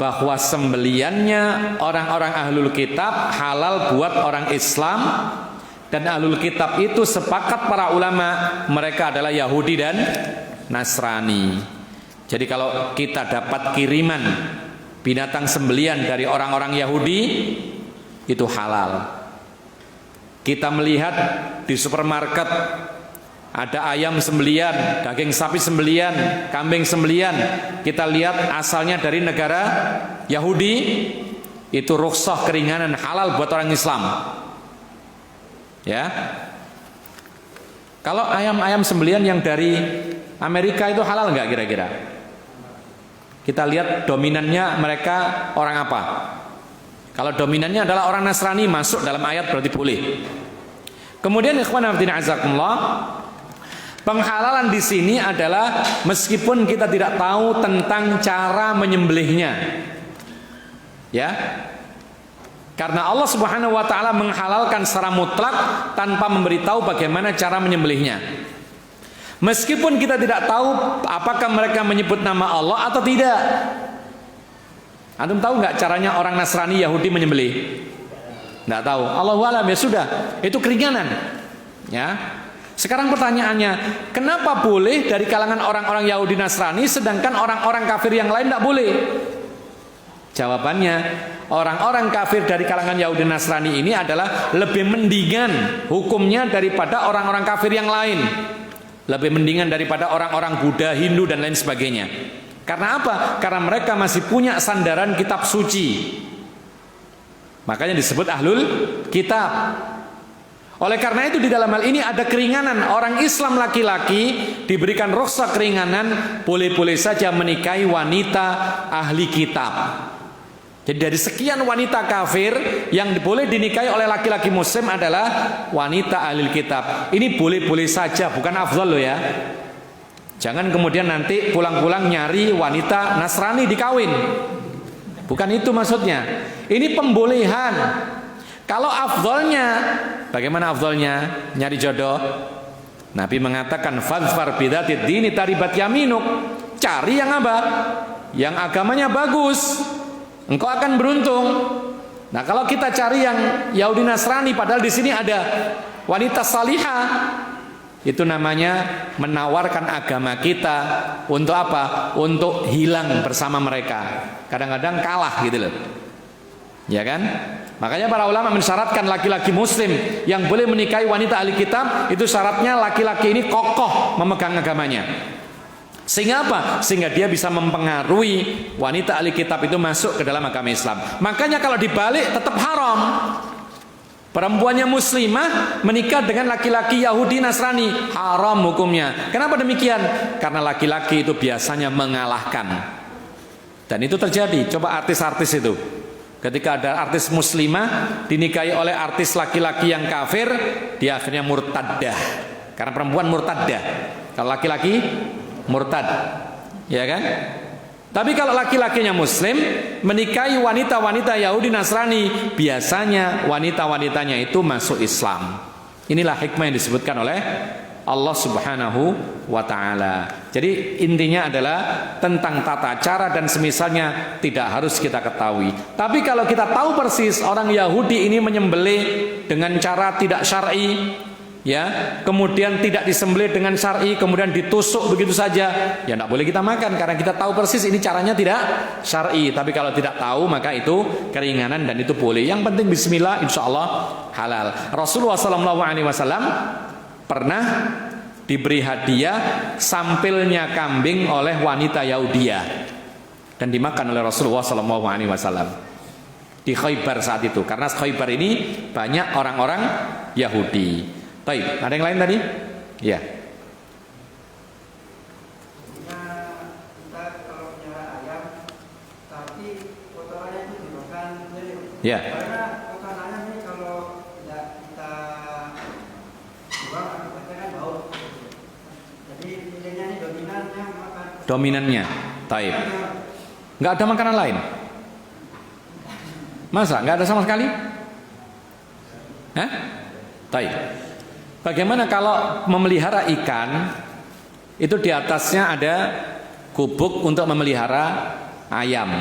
bahwa sembeliannya orang-orang ahlul kitab halal buat orang Islam, dan ahlul kitab itu sepakat para ulama mereka adalah Yahudi dan Nasrani. Jadi kalau kita dapat kiriman binatang sembelian dari orang-orang Yahudi, itu halal. Kita melihat di supermarket ada ayam sembelian, daging sapi sembelian, kambing sembelian, kita lihat asalnya dari negara Yahudi, itu rukhsah, keringanan, halal buat orang Islam. Ya. Kalau ayam-ayam sembelian yang dari Amerika itu halal nggak kira-kira? Kita lihat dominannya mereka orang apa. Kalau dominannya adalah orang Nasrani, masuk dalam ayat berarti boleh. Kemudian ikhwan fillah azakumullah, penghalalan di sini adalah meskipun kita tidak tahu tentang cara menyembelihnya. Ya. Karena Allah Subhanahu wa taala menghalalkan secara mutlak tanpa memberitahu bagaimana cara menyembelihnya. Meskipun kita tidak tahu apakah mereka menyebut nama Allah atau tidak. Antum tahu nggak caranya orang Nasrani Yahudi menyembelih? Nggak tahu. Allahu a'lam, ya sudah. Itu keringanan. Ya. Sekarang pertanyaannya, kenapa boleh dari kalangan orang-orang Yahudi Nasrani sedangkan orang-orang kafir yang lain tidak boleh? Jawabannya, orang-orang kafir dari kalangan Yahudi Nasrani ini adalah lebih mendingan hukumnya daripada orang-orang kafir yang lain. Lebih mendingan daripada orang-orang Buddha, Hindu dan lain sebagainya. Karena apa? Karena mereka masih punya sandaran kitab suci. Makanya disebut ahlul kitab. Oleh karena itu di dalam hal ini ada keringanan. Orang Islam laki-laki diberikan rukhsah keringanan, boleh-boleh saja menikahi wanita ahli kitab. Jadi dari sekian wanita kafir yang boleh dinikahi oleh laki-laki muslim adalah wanita ahli kitab. Ini boleh-boleh saja, bukan afdal loh ya. Jangan kemudian nanti pulang-pulang nyari wanita Nasrani dikawin. Bukan itu maksudnya. Ini pembolehan. Kalau afdalnya, bagaimana afdalnya? Nyari jodoh. Nabi mengatakan fadfar bidzatid dini taribat yaminuk. Cari yang apa? Yang agamanya bagus. Engkau akan beruntung. Nah, kalau kita cari yang Yahudi Nasrani padahal di sini ada wanita salihah, itu namanya menawarkan agama kita untuk apa? Untuk hilang bersama mereka. Kadang-kadang kalah gitu loh. Ya kan? Makanya para ulama mensyaratkan laki-laki muslim yang boleh menikahi wanita ahli kitab itu syaratnya laki-laki ini kokoh memegang agamanya. Sehingga apa? Sehingga dia bisa mempengaruhi wanita ahli kitab itu masuk ke dalam agama Islam. Makanya kalau dibalik tetap haram. Perempuannya muslimah menikah dengan laki-laki Yahudi Nasrani, haram hukumnya. Kenapa demikian? Karena laki-laki itu biasanya mengalahkan. Dan itu terjadi. Coba artis-artis itu. Ketika ada artis muslimah dinikahi oleh artis laki-laki yang kafir, dia akhirnya murtadah. Karena perempuan murtadah. Kalau laki-laki murtad, ya kan? Tapi kalau laki-lakinya muslim menikahi wanita-wanita Yahudi Nasrani, biasanya wanita-wanitanya itu masuk Islam. Inilah hikmah yang disebutkan oleh Allah Subhanahu wa ta'ala. Jadi intinya adalah tentang tata cara dan semisalnya tidak harus kita ketahui. Tapi kalau kita tahu persis orang Yahudi ini menyembelih dengan cara tidak syar'i, ya, kemudian tidak disembelih dengan syar'i, kemudian ditusuk begitu saja, ya tidak boleh kita makan karena kita tahu persis ini caranya tidak syar'i. Tapi kalau tidak tahu maka itu keringanan dan itu boleh. Yang penting bismillah, insya Allah halal. Rasulullah SAW pernah diberi hadiah sampilnya kambing oleh wanita Yahudiyah dan dimakan oleh Rasulullah SAW di Khaybar saat itu, karena Khaybar ini banyak orang-orang Yahudi. Baik, ada yang lain tadi? Ya. Ya. Dominannya, taib. Nggak ada makanan lain? Masa nggak ada sama sekali? Hah? Taib. Bagaimana kalau memelihara ikan? Itu di atasnya ada gubuk untuk memelihara ayam,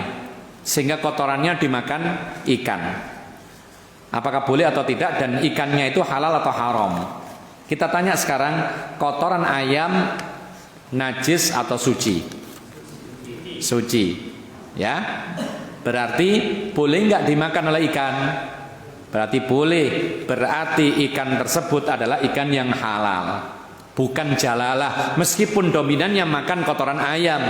sehingga kotorannya dimakan ikan. Apakah boleh atau tidak? Dan ikannya itu halal atau haram? Kita tanya sekarang, kotoran ayam najis atau suci? Suci, ya. Berarti boleh nggak dimakan oleh ikan? Berarti boleh. Berarti ikan tersebut adalah ikan yang halal, bukan jalalah. Meskipun dominannya makan kotoran ayam,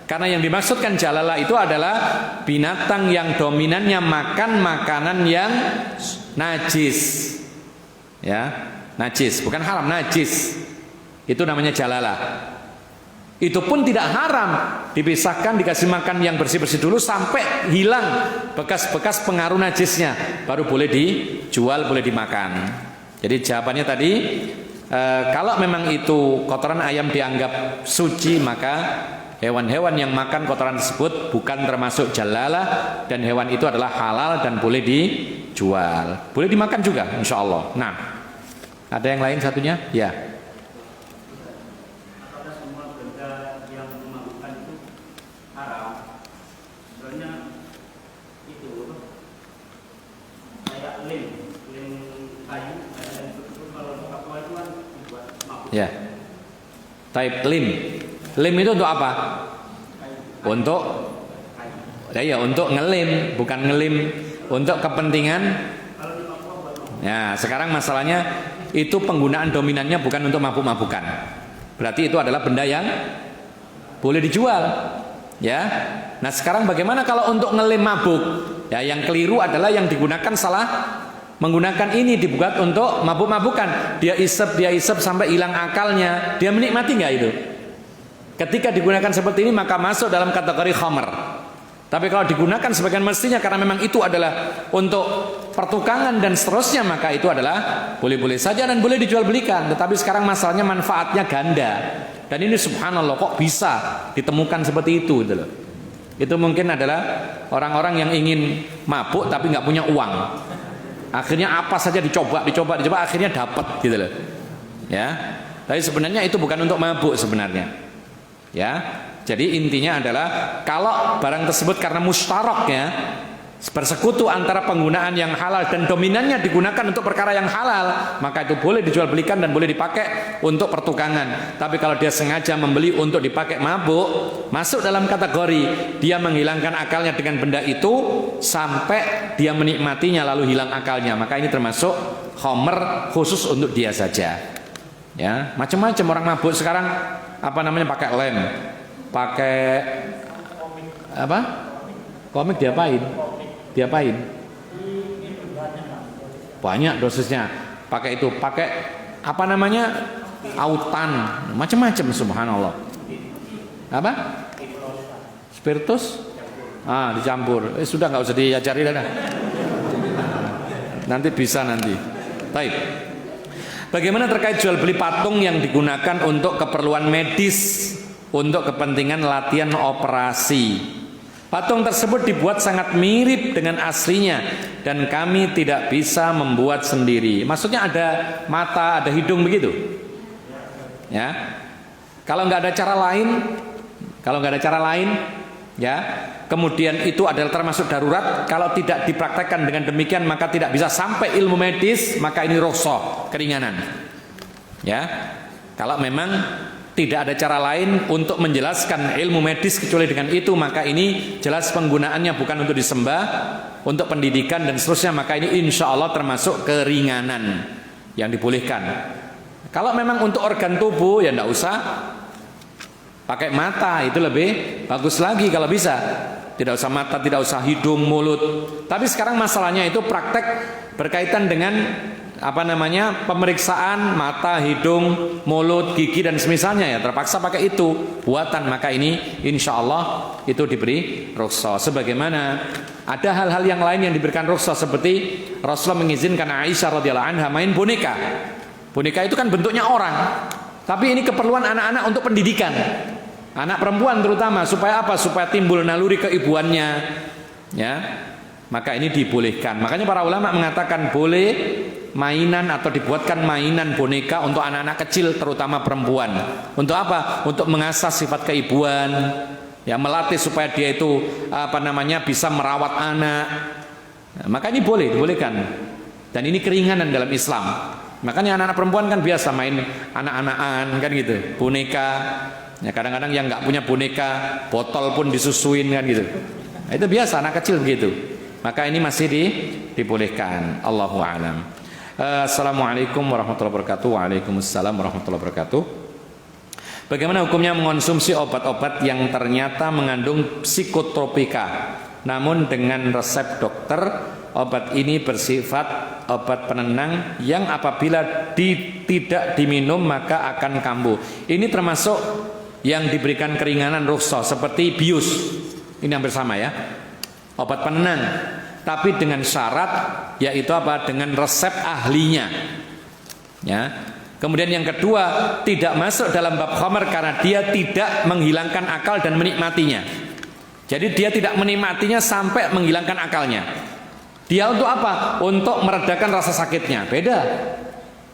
karena yang dimaksudkan jalalah itu adalah binatang yang dominannya makan makanan yang najis, ya, najis, bukan haram, najis. Itu namanya jalalah. Itu pun tidak haram, dipisahkan, dikasih makan yang bersih-bersih dulu sampai hilang bekas-bekas pengaruh najisnya, baru boleh dijual, boleh dimakan. Jadi jawabannya tadi, kalau memang itu kotoran ayam dianggap suci, maka hewan-hewan yang makan kotoran tersebut bukan termasuk jalalah, dan hewan itu adalah halal dan boleh dijual, boleh dimakan juga, insya Allah. Nah, ada yang lain satunya? Ya. Ya, type lim. Lim itu untuk apa? Untuk, ya, untuk ngelim, bukan ngelim. Untuk kepentingan. Ya, sekarang masalahnya itu penggunaan dominannya bukan untuk mabuk-mabukan. Berarti itu adalah benda yang boleh dijual. Ya. Nah, sekarang bagaimana kalau untuk ngelim mabuk? Ya, yang keliru adalah yang digunakan salah. Menggunakan ini dibuat untuk mabuk-mabukan. Dia isep sampai hilang akalnya. Dia menikmati nggak itu? Ketika digunakan seperti ini maka masuk dalam kategori khamr. Tapi kalau digunakan sebagian mestinya karena memang itu adalah untuk pertukangan dan seterusnya, maka itu adalah boleh-boleh saja dan boleh dijual belikan. Tetapi sekarang masalahnya manfaatnya ganda. Dan ini subhanallah kok bisa ditemukan seperti itu gitu loh. Itu mungkin adalah orang-orang yang ingin mabuk tapi nggak punya uang. Akhirnya apa saja dicoba, akhirnya dapat gitu loh. Ya. Tapi sebenarnya itu bukan untuk mabuk sebenarnya. Ya. Jadi intinya adalah kalau barang tersebut karena mustarok ya, bersekutu antara penggunaan yang halal dan dominannya digunakan untuk perkara yang halal, maka itu boleh dijual belikan dan boleh dipakai untuk pertukangan. Tapi kalau dia sengaja membeli untuk dipakai mabuk, masuk dalam kategori dia menghilangkan akalnya dengan benda itu sampai dia menikmatinya lalu hilang akalnya, maka ini termasuk khamr khusus untuk dia saja. Ya, macam-macam orang mabuk sekarang pakai lem, pakai komik diapain? Banyak dosisnya. Pakai autan, macam-macam, subhanallah. Spiritus? Dicampur. Sudah nggak usah diajari dah. Nanti bisa nanti. Baik. Bagaimana terkait jual beli patung yang digunakan untuk keperluan medis, untuk kepentingan latihan operasi? Patung tersebut dibuat sangat mirip dengan aslinya dan kami tidak bisa membuat sendiri. Maksudnya ada mata, ada hidung begitu. Ya. Kalau nggak ada cara lain, ya. Kemudian itu adalah termasuk darurat. Kalau tidak dipraktekkan dengan demikian maka tidak bisa sampai ilmu medis, maka ini rukhsah, keringanan. Ya. Kalau memang tidak ada cara lain untuk menjelaskan ilmu medis kecuali dengan itu, maka ini jelas penggunaannya bukan untuk disembah, untuk pendidikan dan seterusnya, maka ini insya Allah termasuk keringanan yang dibolehkan. Kalau memang untuk organ tubuh ya tidak usah pakai mata, itu lebih bagus lagi kalau bisa. Tidak usah mata, tidak usah hidung, mulut. Tapi sekarang masalahnya itu praktek berkaitan dengan pemeriksaan mata, hidung, mulut, gigi dan semisalnya, ya terpaksa pakai itu buatan, maka ini insya Allah itu diberi rukhsah. Sebagaimana ada hal-hal yang lain yang diberikan rukhsah, seperti Rasulullah mengizinkan Aisyah radhiyallahu anha main boneka. Boneka itu kan bentuknya orang, tapi ini keperluan anak-anak untuk pendidikan, anak perempuan terutama, supaya apa? Supaya timbul naluri keibuannya, ya. Maka ini dibolehkan. Makanya para ulama mengatakan boleh mainan atau dibuatkan mainan boneka untuk anak-anak kecil, terutama perempuan. Untuk apa? Untuk mengasah sifat keibuan, ya, melatih supaya dia itu bisa merawat anak. Nah, maka ini dibolehkan. Dan ini keringanan dalam Islam. Makanya anak-anak perempuan kan biasa main anak-anakan kan gitu, boneka. Ya, kadang-kadang yang nggak punya boneka, botol pun disusuin kan gitu. Nah, itu biasa anak kecil begitu. Maka ini masih dibolehkan. Allahu a'lam. Assalamualaikum warahmatullahi wabarakatuh. Waalaikumsalam warahmatullahi wabarakatuh. Bagaimana hukumnya mengonsumsi obat-obat yang ternyata mengandung psikotropika, namun dengan resep dokter obat ini bersifat obat penenang yang apabila tidak diminum maka akan kambuh. Ini termasuk yang diberikan keringanan rukhsah, seperti bius. Ini hampir sama ya. Obat penenang, tapi dengan syarat, yaitu dengan resep ahlinya. Ya. Kemudian yang kedua, tidak masuk dalam bab khamr karena dia tidak menghilangkan akal dan menikmatinya. Jadi dia tidak menikmatinya sampai menghilangkan akalnya. Dia untuk apa? Untuk meredakan rasa sakitnya. Beda.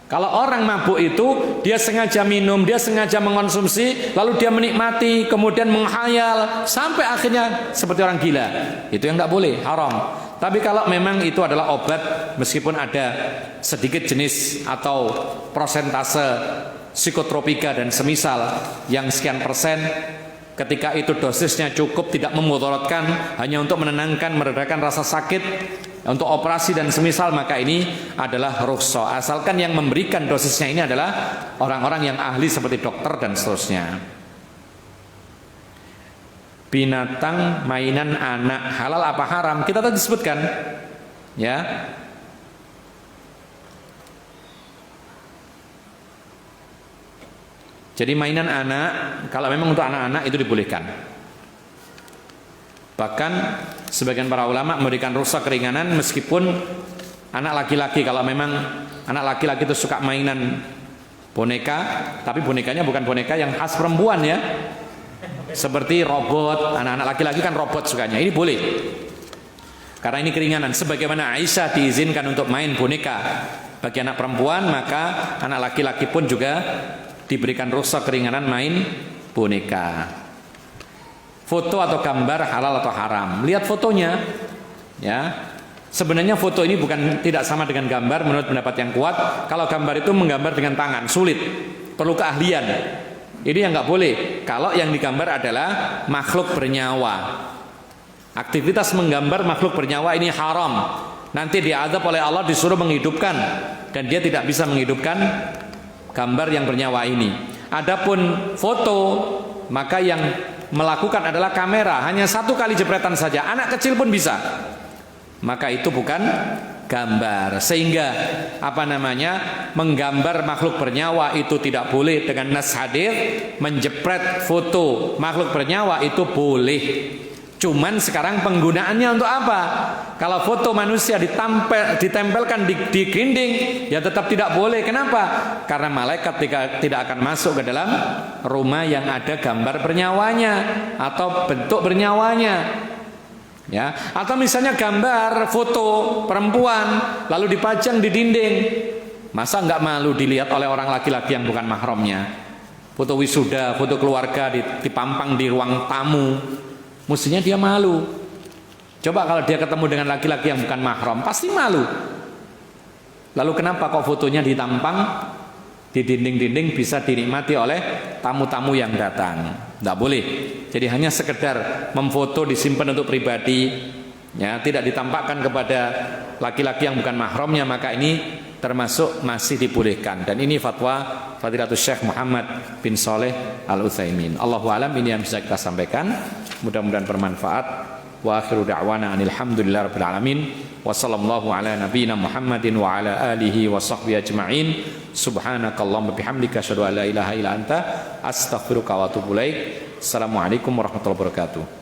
Kalau orang mabuk itu dia sengaja minum, dia sengaja mengonsumsi, lalu dia menikmati, kemudian menghayal sampai akhirnya seperti orang gila. Itu yang tidak boleh, haram. Tapi kalau memang itu adalah obat, meskipun ada sedikit jenis atau prosentase psikotropika dan semisal yang sekian persen, ketika itu dosisnya cukup, tidak memudaratkan, hanya untuk menenangkan, meredakan rasa sakit, untuk operasi dan semisal, maka ini adalah rukhsah, asalkan yang memberikan dosisnya ini adalah orang-orang yang ahli seperti dokter dan seterusnya. Binatang mainan anak halal apa haram? Kita tadi sebutkan, ya. Jadi mainan anak, kalau memang untuk anak-anak itu dibolehkan. Bahkan sebagian para ulama memberikan rukhsah keringanan meskipun anak laki-laki, kalau memang anak laki-laki itu suka mainan boneka, tapi bonekanya bukan boneka yang khas perempuan ya, seperti robot. Anak-anak laki-laki kan robot sukanya, ini boleh karena ini keringanan. Sebagaimana Aisyah diizinkan untuk main boneka bagi anak perempuan, maka anak laki-laki pun juga diberikan rukhsah keringanan main boneka. Foto atau gambar halal atau haram? Lihat fotonya, ya. Sebenarnya foto ini bukan tidak sama dengan gambar menurut pendapat yang kuat. Kalau gambar itu menggambar dengan tangan, sulit, perlu keahlian. Ini yang nggak boleh. Kalau yang digambar adalah makhluk bernyawa, aktivitas menggambar makhluk bernyawa ini haram. Nanti diazab oleh Allah, disuruh menghidupkan, dan dia tidak bisa menghidupkan gambar yang bernyawa ini. Adapun foto, maka yang melakukan adalah kamera, hanya 1 kali jepretan saja, anak kecil pun bisa. Maka itu bukan gambar. Sehingga menggambar makhluk bernyawa itu tidak boleh dengan nas hadis. Menjepret foto makhluk bernyawa itu boleh. Cuman sekarang penggunaannya untuk apa? Kalau foto manusia ditempelkan di dinding, ya tetap tidak boleh. Kenapa? Karena malaikat tidak akan masuk ke dalam rumah yang ada gambar bernyawanya atau bentuk bernyawanya. Ya, atau misalnya gambar foto perempuan lalu dipajang di dinding, masa nggak malu dilihat oleh orang laki-laki yang bukan mahramnya? Foto wisuda, foto keluarga dipampang di ruang tamu, mestinya dia malu. Coba kalau dia ketemu dengan laki-laki yang bukan mahram, pasti malu. Lalu kenapa kok fotonya ditampang di dinding-dinding bisa dinikmati oleh tamu-tamu yang datang? Tidak boleh. Jadi hanya sekedar memfoto disimpan untuk pribadi, ya, tidak ditampakkan kepada laki-laki yang bukan mahramnya, maka ini termasuk masih dibolehkan. Dan ini fatwa Fadilatul Syekh Muhammad bin Shalih Al-Utsaimin. Allahu alam, ini yang bisa kita sampaikan. Mudah-mudahan bermanfaat. Wa akhiru da'wana alhamdulillahi rabbil alamin. Wa sallallahu ala nabiyyina Muhammadin wa ala alihi wa sahbihi ajma'in. Subhanakallahumma bihamdika asyhadu an la ilaha illa anta astaghfiruka wa atubu ilaik. Assalamualaikum warahmatullahi wabarakatuh.